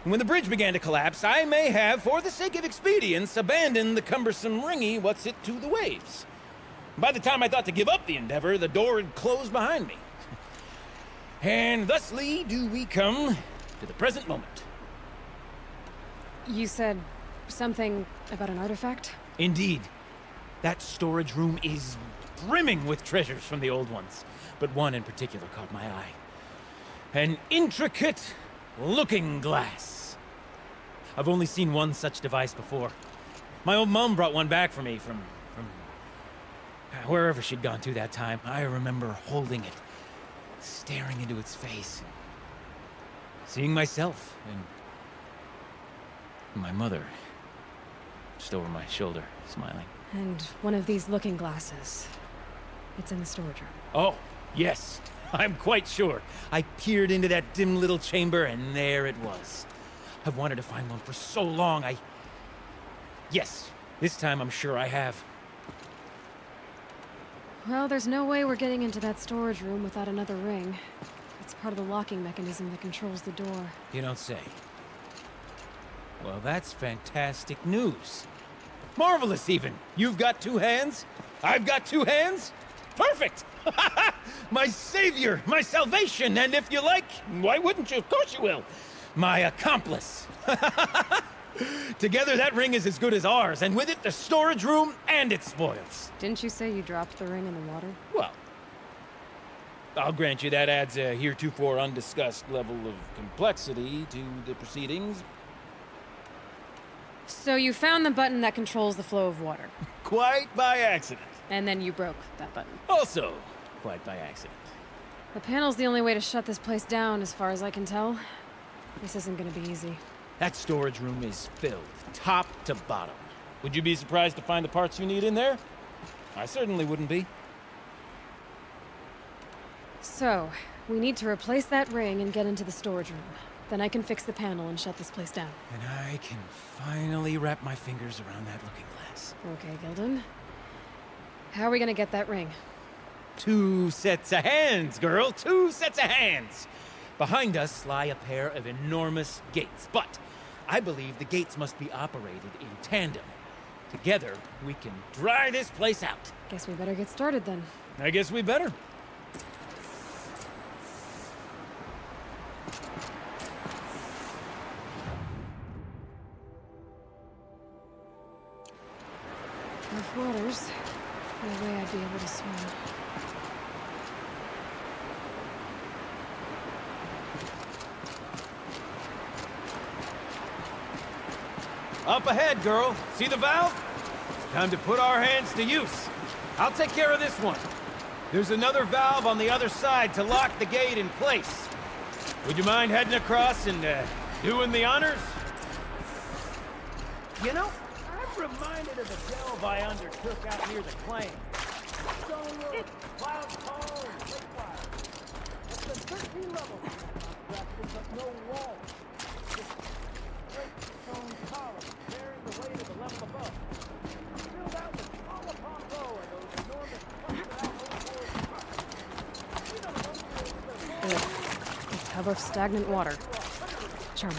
And when the bridge began to collapse, I may have, for the sake of expedience, abandoned the cumbersome ringy what's-it to the waves. By the time I thought to give up the endeavor, the door had closed behind me. And thusly do we come to the present moment. You said something about an artifact? Indeed. That storage room is brimming with treasures from the old ones, but one in particular caught my eye. An intricate looking glass. I've only seen one such device before. My old mom brought one back for me from wherever she'd gone to that time. I remember holding it, staring into its face, seeing myself and my mother just over my shoulder, smiling. And one of these looking glasses. It's in the storage room. Oh, yes. I'm quite sure. I peered into that dim little chamber, and there it was. I've wanted to find one for so long, Yes, this time I'm sure I have. Well, there's no way we're getting into that storage room without another ring. It's part of the locking mechanism that controls the door. You don't say. Well, that's fantastic news. Marvelous, even. You've got two hands. I've got two hands. Perfect! My savior, my salvation, and if you like, why wouldn't you? Of course you will. My accomplice. Together, that ring is as good as ours, and with it, the storage room and its spoils. Didn't you say you dropped the ring in the water? Well, I'll grant you that adds a heretofore undiscussed level of complexity to the proceedings. So you found the button that controls the flow of water. Quite by accident. And then you broke that button. Also, quite by accident. The panel's the only way to shut this place down, as far as I can tell. This isn't gonna be easy. That storage room is filled, top to bottom. Would you be surprised to find the parts you need in there? I certainly wouldn't be. So, we need to replace that ring and get into the storage room. Then I can fix the panel and shut this place down. And I can finally wrap my fingers around that looking glass. Okay, Gildan. How are we gonna get that ring? 2 sets of hands, girl! 2 sets of hands! Behind us lie a pair of enormous gates, but I believe the gates must be operated in tandem. Together, we can dry this place out. Guess we better get started then. I guess we better. Rough waters. No way I'd be able to swim. Up ahead, girl. See the valve? Time to put our hands to use. I'll take care of this one. There's another valve on the other side to lock the gate in place. Would you mind heading across and, doing the honors? You know, I'm reminded of the delve I undertook out near the claim. Stonework, cloud cone, lake fire. It's been 13 levels in that construction, but no walls. Just straight stone columns bearing the weight of the level above. Filled out with row upon row of those enormous clustered-out overboard trucks. You know the ones Ugh. A tub of stagnant water. Charming.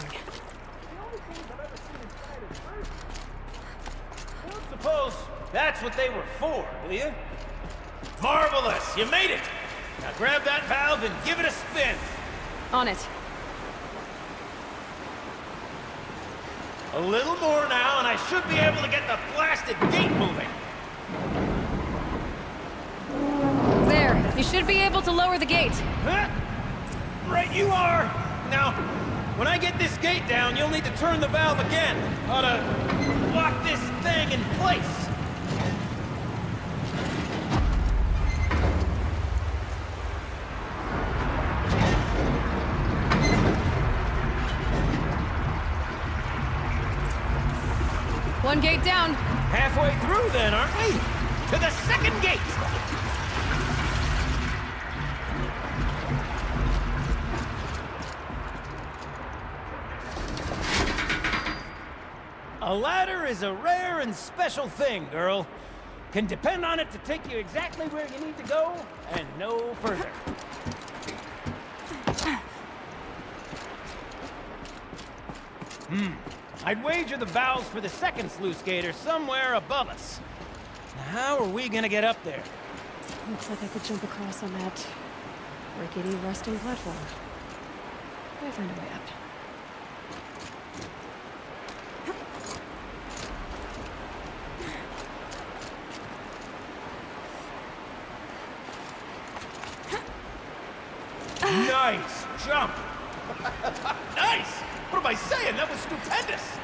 Suppose that's what they were for, do you? Marvelous! You made it! Now grab that valve and give it a spin. On it. A little more now, and I should be able to get the blasted gate moving. There. You should be able to lower the gate. Huh? Right you are! Now, when I get this gate down, you'll need to turn the valve again. Ought to lock this thing in place. One gate down. Halfway through then, aren't we? To the second gate! A ladder is a rare and special thing, girl. Can depend on it to take you exactly where you need to go, and no further. I'd wager the valves for the second sluice gate are somewhere above us. Now, how are we gonna get up there? Looks like I could jump across on that rickety rusting platform. I'll find a way up. Nice jump! Nice! What am I saying? That was stupendous!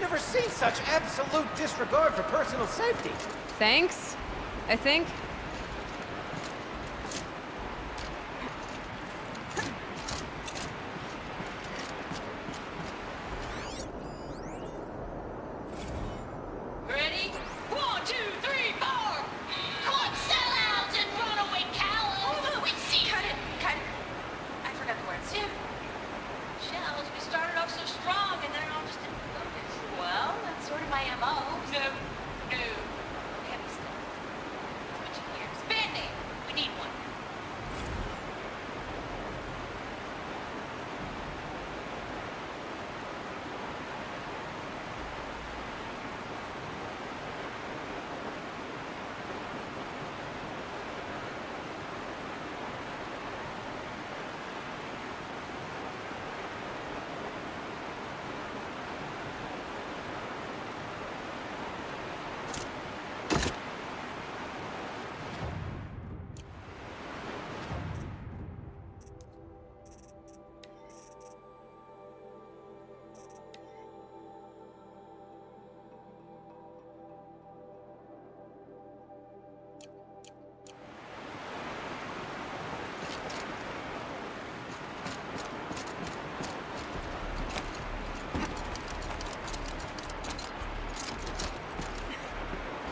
Never seen such absolute disregard for personal safety. Thanks, I think. Ready? 1, 2, 3, 4! Come on, sellouts and runaway cowards! Wait, see! Cut it. I forgot the words. Yeah. Shells, we started off so strong and then it all just didn't focus. Well, that's sort of my MO. No. Heavy stuff. Switching gears. Band-aid. We need one.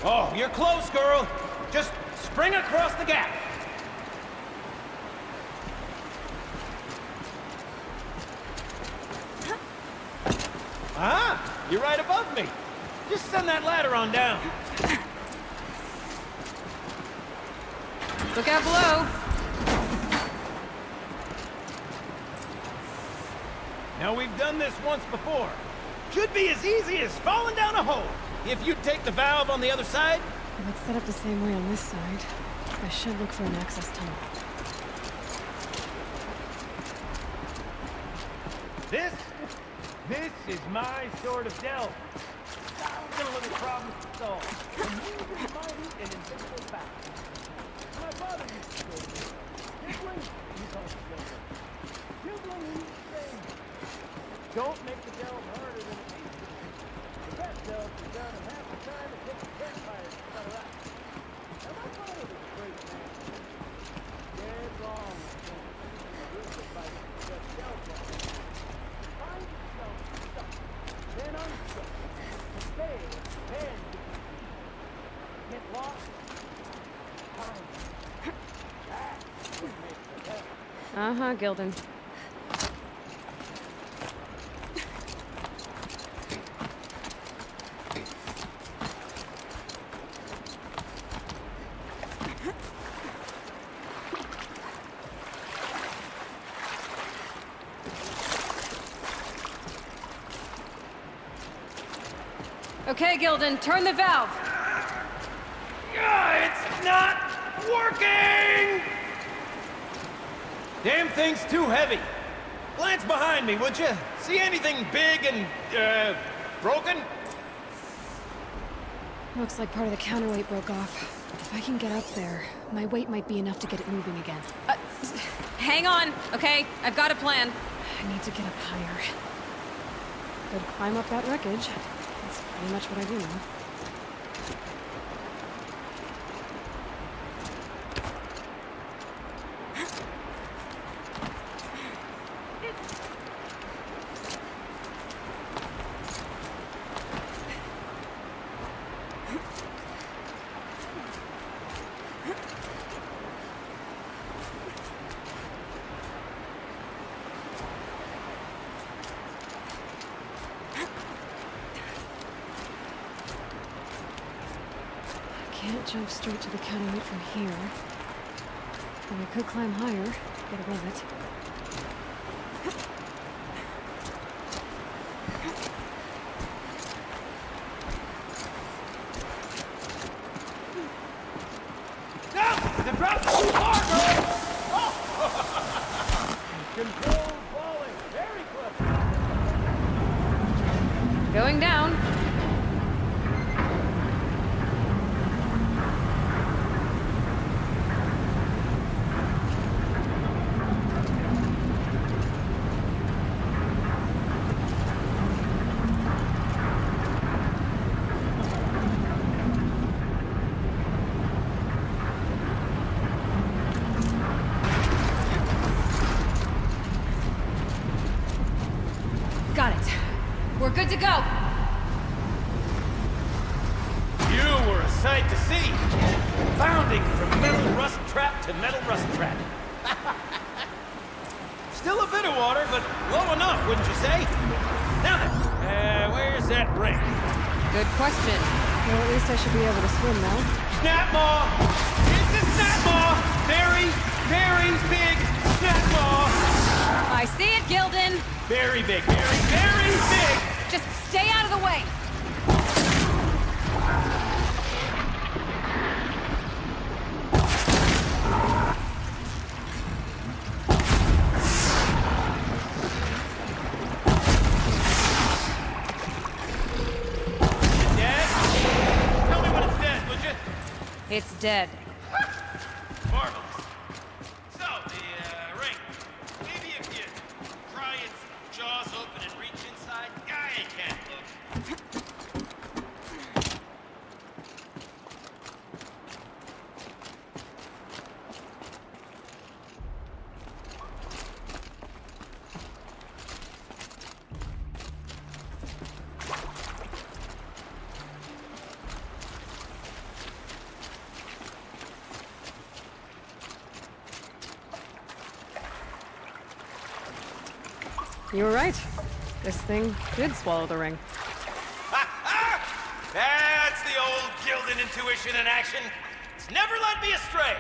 Oh, you're close, girl. Just spring across the gap. Ah, you're right above me. Just send that ladder on down. Look out below. Now, we've done this once before. Should be as easy as falling down a hole. If you take the valve on the other side. Well, it's set up the same way on this side. I should look for an access tunnel. This is my sort of delve. still a little problem to solve. And you can find it in invisible facts. My father used to say to me, Kibling, you call it Kibling. Kibling used to say, don't make the delve harder than it needs to be. The best delves are done in half the time it takes a campfire to cut it out. Now my father was a great man. Dead wrong to think anything good would fight just delve wrong. Find yourself stuck, then unstuck. To fail, then to succeed. Get lost, time. That's what makes the hell. Uh-huh, Gildan. Okay, Gildan, turn the valve. It's not working! Damn thing's too heavy. Glance behind me, would you? See anything big and, broken? Looks like part of the counterweight broke off. If I can get up there, my weight might be enough to get it moving again. Hang on, okay? I've got a plan. I need to get up higher. Could climb up that wreckage. That's pretty much what I do now. Can't jump straight to the counterweight from here. But I could climb higher, get above it. No! The drop's too far, girl! Oh! Controlled falling. Very clever. Going down. Got it. We're good to go. You were a sight to see. Bounding from metal rust trap to metal rust trap. Still a bit of water, but low enough, wouldn't you say? Now then, where's that ring? Good question. Well, at least I should be able to swim now. Snap maw! It's a snap maw! Very, very big snap maw! I see it, Gildan. Very big, very, very big! Just stay out of the way. Dead? Tell me when it's dead, would you? It's dead. Marvelous. So, the ring. Maybe if you pry its jaws open and reach inside, I can't look. You were right. This thing did swallow the ring. That's the old Gildan intuition in action. It's never led me astray.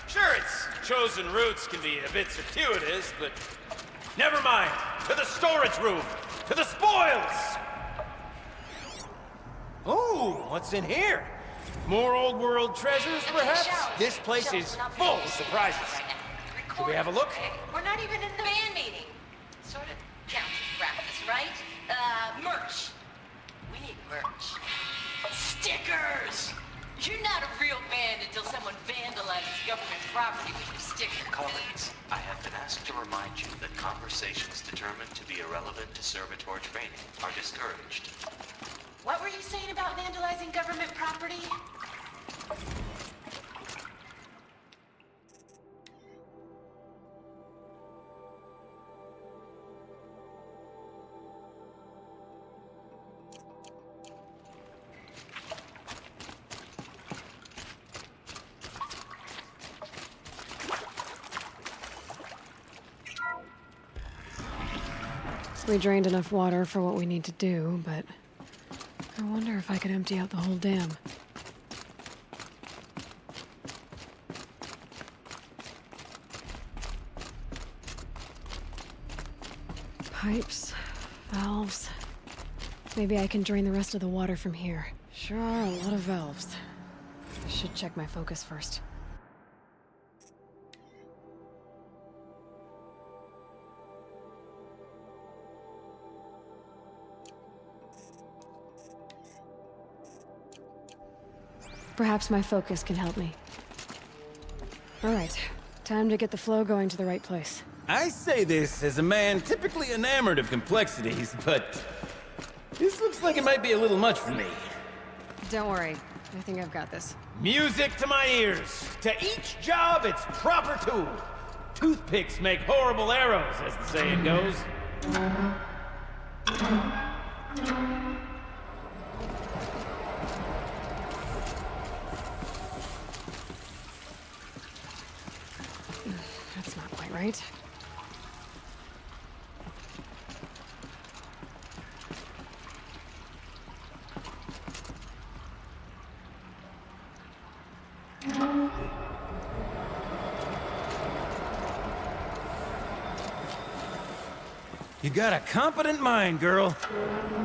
Sure, its chosen routes can be a bit circuitous, but never mind. To the storage room! To the spoils! Ooh, what's in here? More old world treasures, perhaps? This place is full of surprises. Should we have a look? We're not even in the band meeting. Sort of counts as practice, right? Merch. We need merch. property with your sticker. Colleagues, I have been asked to remind you that conversations determined to be irrelevant to servitor training are discouraged. What were you saying about vandalizing government property? We drained enough water for what we need to do, but I wonder if I could empty out the whole dam. Pipes, valves. Maybe I can drain the rest of the water from here. Sure are a lot of valves. I should check my focus first. Perhaps my focus can help me. All right, time to get the flow going to the right place. I say this as a man typically enamored of complexities, but this looks like it might be a little much for me. Don't worry, I think I've got this. Music to my ears. To each job, its proper tool. Toothpicks make horrible arrows, as the saying goes. That's not quite right. You got a competent mind, girl.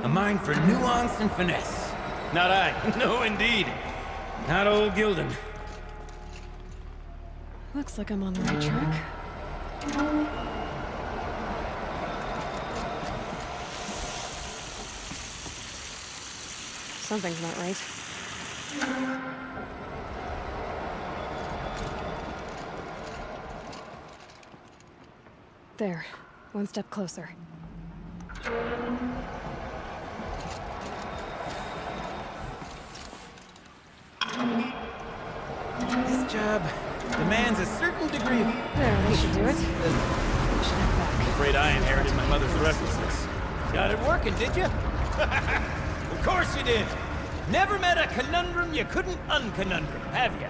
A mind for nuance and finesse. Not I. No, indeed. Not old Gildan. Looks like I'm on the right track. Something's not right. There. One step closer. This job demands a certain degree of... There, that should do it. I'm afraid I inherited my mother's restlessness. Got it working, did you? Of course you did. Never met a conundrum you couldn't unconundrum, have you?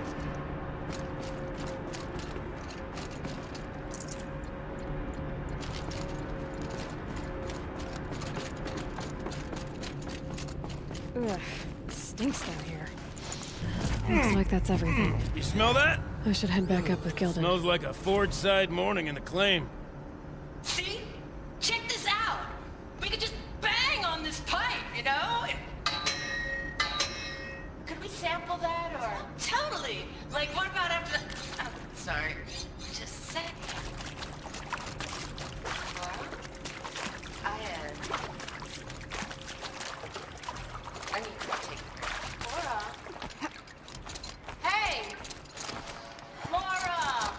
Ugh, it stinks down here. Looks like that's everything. You smell that? I should head back up with Gildan. Smells like a forge-side morning in the claim. See? Check this out. We could just bang on this pipe, you know? Could we sample that or? Totally. Like, what about after the... Oh, sorry. Just a sec. Laura? I need to take a break. Laura? Hey! Laura!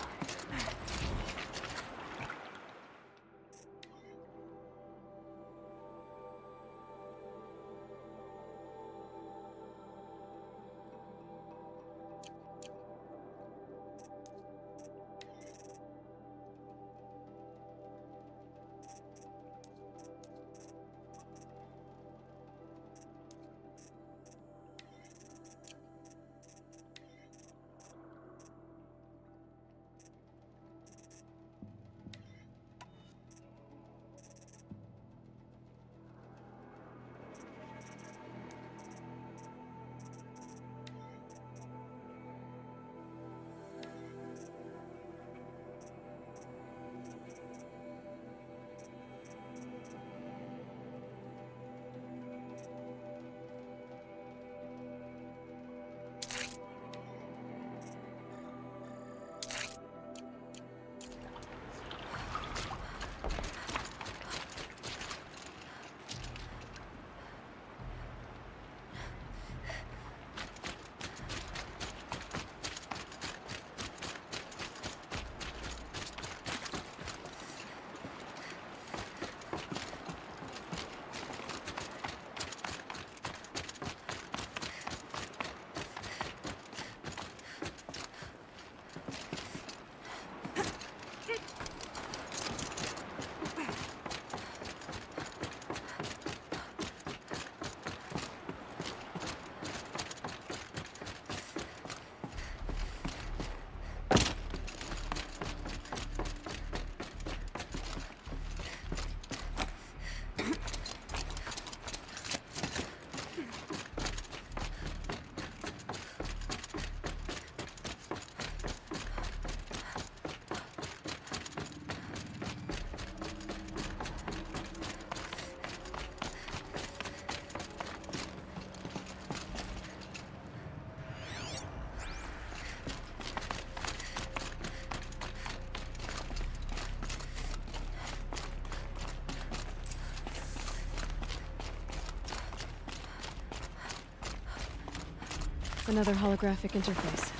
Another holographic interface.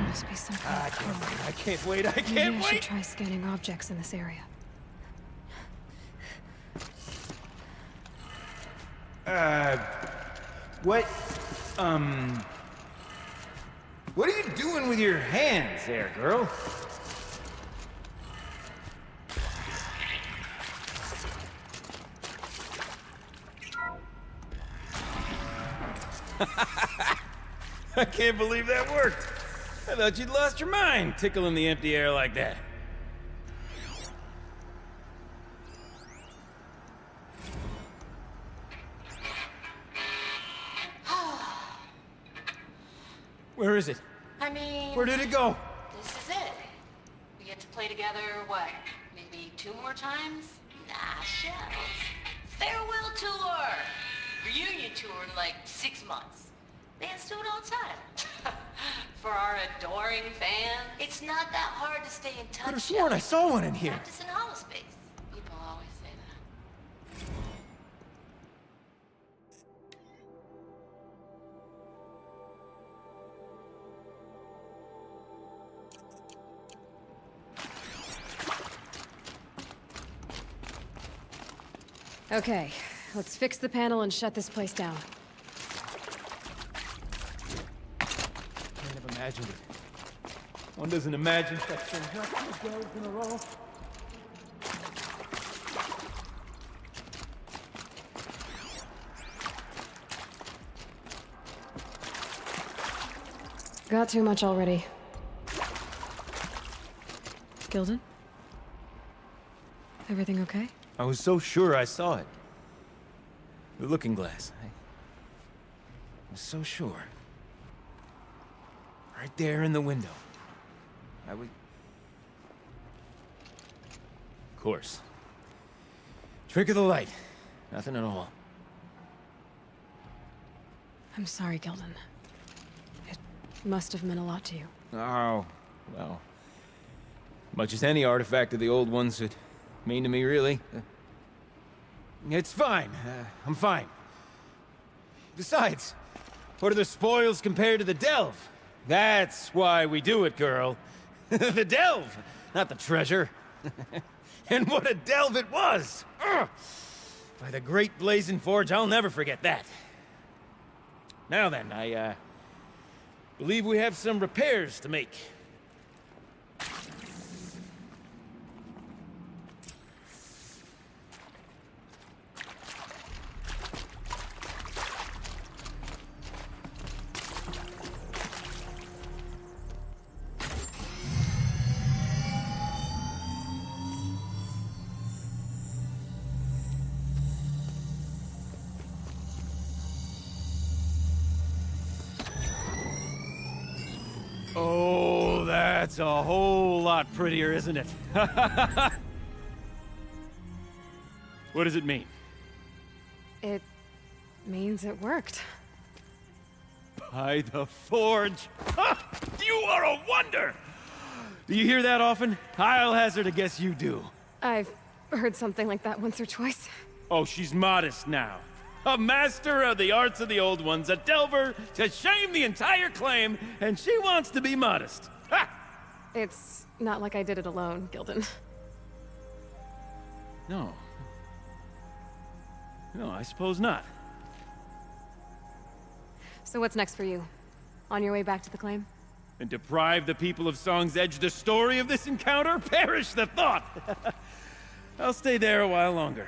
Must be some kind of code. I can't wait, I Maybe can't I should wait! try scanning objects in this area. What? What are you doing with your hands there, girl? I can't believe that worked. I thought you'd lost your mind, tickling the empty air like that. Where is it? I mean... Where did it go? This is it. We get to play together, what, maybe 2 more times? Nah, shells. Farewell tour! Reunion tour in like 6 months. Bands do it all the time. For our adoring fans, it's not that hard to stay in touch. I could have sworn I saw one in here. Practice in holospace. People always say that. Okay, let's fix the panel and shut this place down. Can't have imagined it. One doesn't imagine such things. Not 2 days in a row. Got too much already. Gilden? Everything okay? I was so sure I saw it. The looking glass. I was so sure. Right there in the window. I was... Of course. Trick of the light. Nothing at all. I'm sorry, Gilden. It must have meant a lot to you. Oh, well. Much as any artifact of the old ones would mean to me, really. It's fine. I'm fine. Besides, what are the spoils compared to the delve? That's why we do it, girl. The delve, not the treasure. And what a delve it was! Ugh. By the great blazing forge, I'll never forget that. Now then, I believe we have some repairs to make. Oh, that's a whole lot prettier, isn't it? What does it mean? It means it worked. By the forge! Ha! You are a wonder! Do you hear that often? I'll hazard a guess you do. I've heard something like that once or twice. Oh, she's modest now. A master of the arts of the old ones, a delver to shame the entire claim, and she wants to be modest. Ha! It's not like I did it alone, Gilden. No. No, I suppose not. So what's next for you? On your way back to the claim? And deprive the people of Song's Edge the story of this encounter? Perish the thought! I'll stay there a while longer.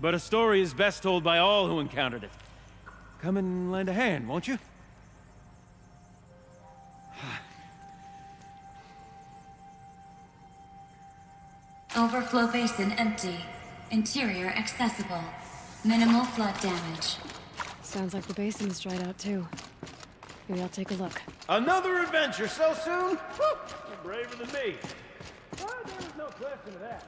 But a story is best told by all who encountered it. Come and lend a hand, won't you? Overflow basin empty. Interior accessible. Minimal flood damage. Sounds like the basin's dried out too. Maybe I'll take a look. Another adventure so soon? Woo! You're braver than me. Well, there was no question of that.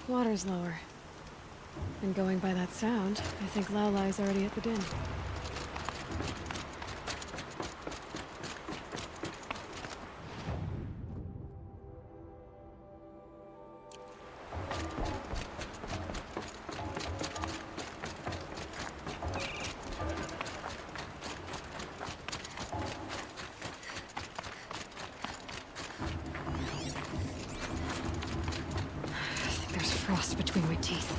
Water's lower. And going by that sound, I think Laolai's already at the din. There's frost between my teeth.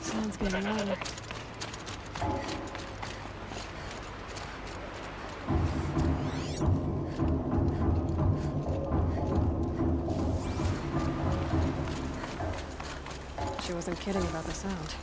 Sounds getting louder. She wasn't kidding about the sound.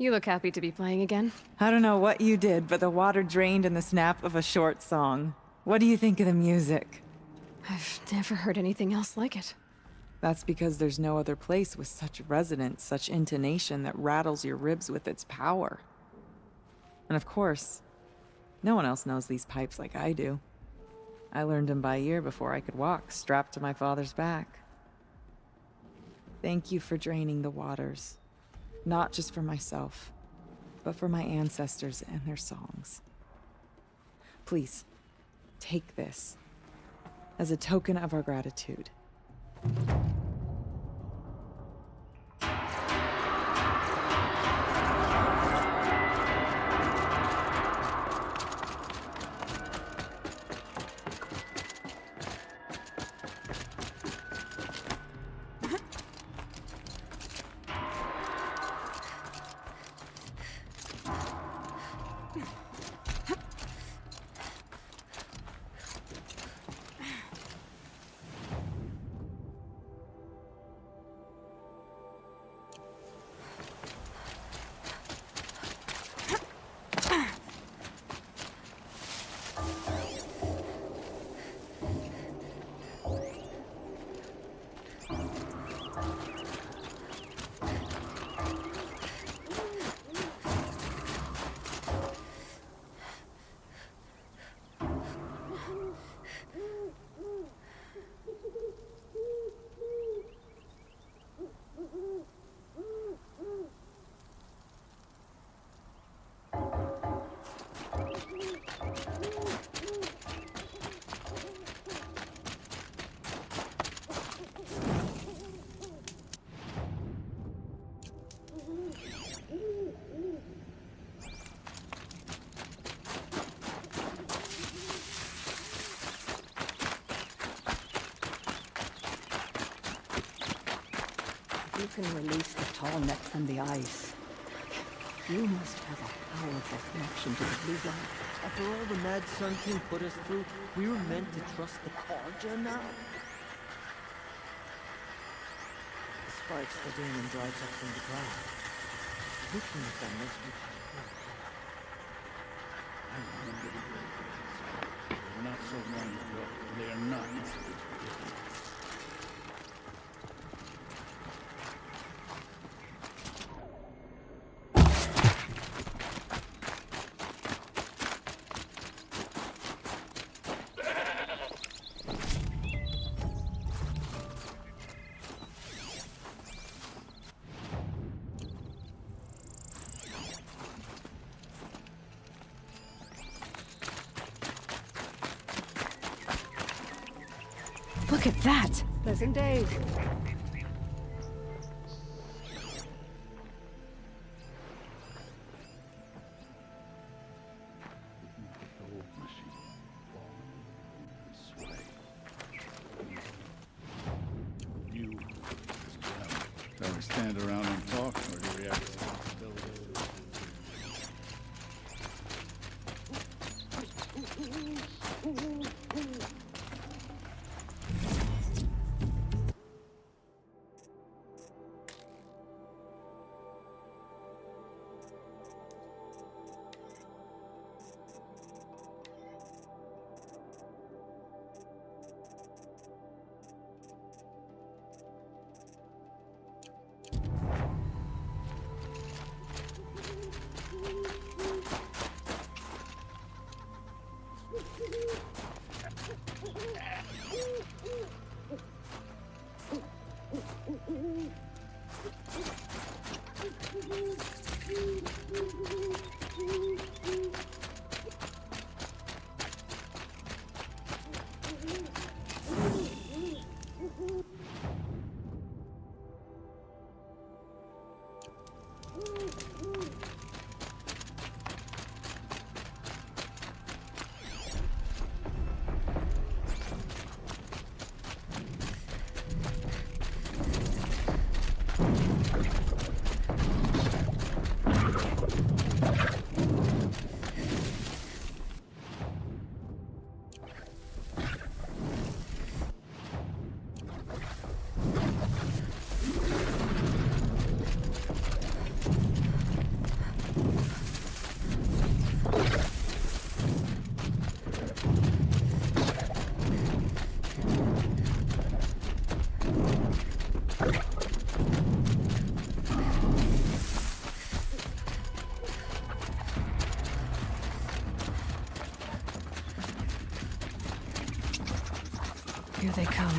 You look happy to be playing again. I don't know what you did, but the water drained in the snap of a short song. What do you think of the music? I've never heard anything else like it. That's because there's no other place with such resonance, such intonation that rattles your ribs with its power. And of course, no one else knows these pipes like I do. I learned them by ear before I could walk, strapped to my father's back. Thank you for draining the waters. Not just for myself, but for my ancestors and their songs. Please, take this as a token of our gratitude. You can release the Tallneck from the ice. You must have a powerful connection to the blue light. After all the mad Sun King put us through, we were meant to trust the Karja now. The sparks the demon drives up from the ground. Looking at them makes me I remember the great days. They were not so long ago. They are not. Look at that! Pleasant days. Shall we stand around and talk, or do we have responsibilities? Here they come.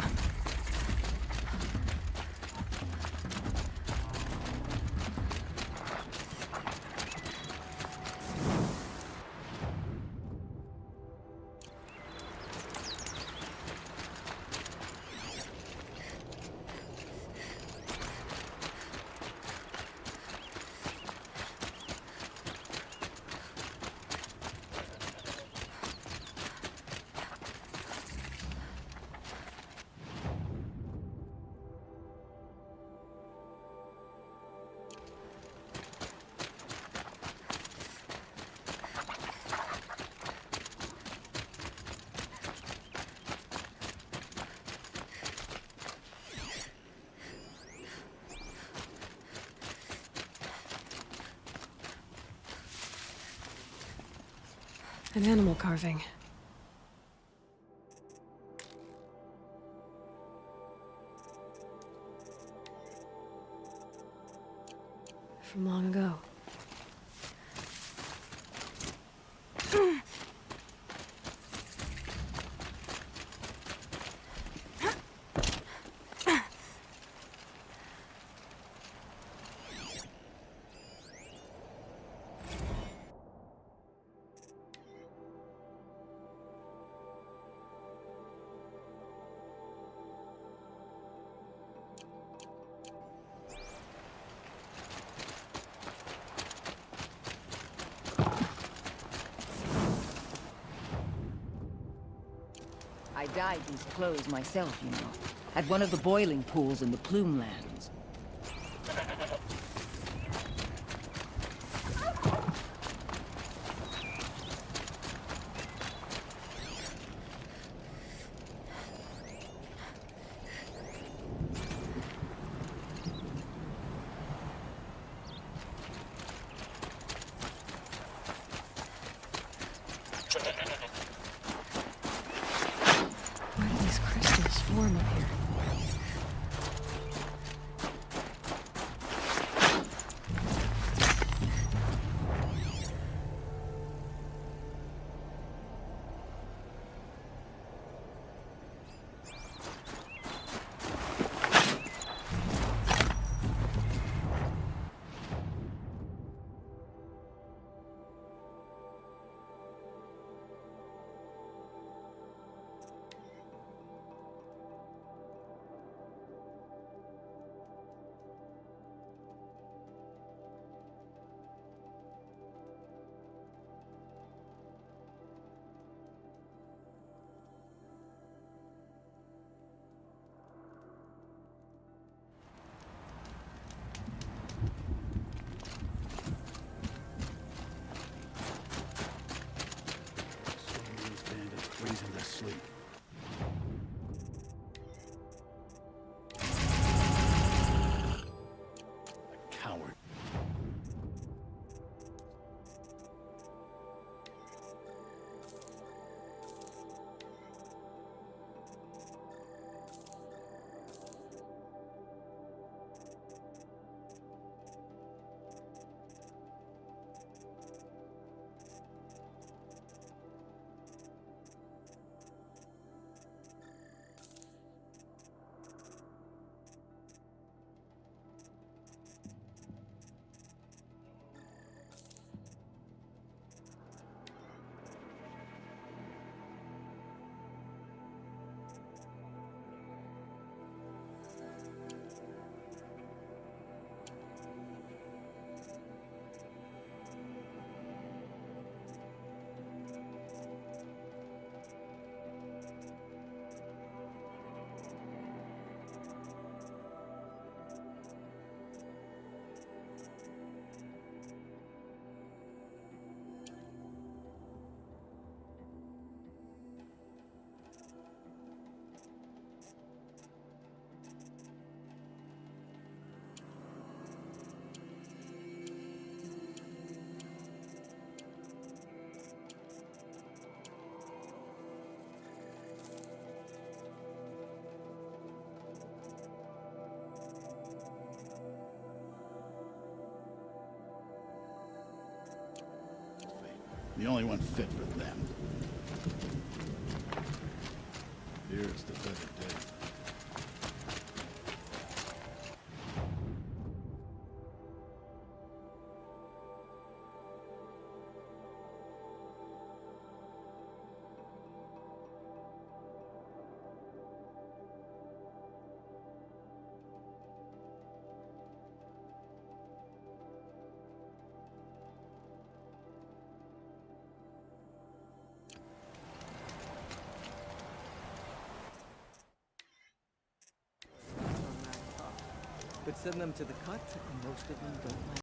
An animal carving. From long ago. I dyed these clothes myself, you know, at one of the boiling pools in the Plume Lands. Where do these crystals form up here? Freezing to sleep. A coward. The only one fit for them. Fear's the better death. But send them to the cut, and most of them don't like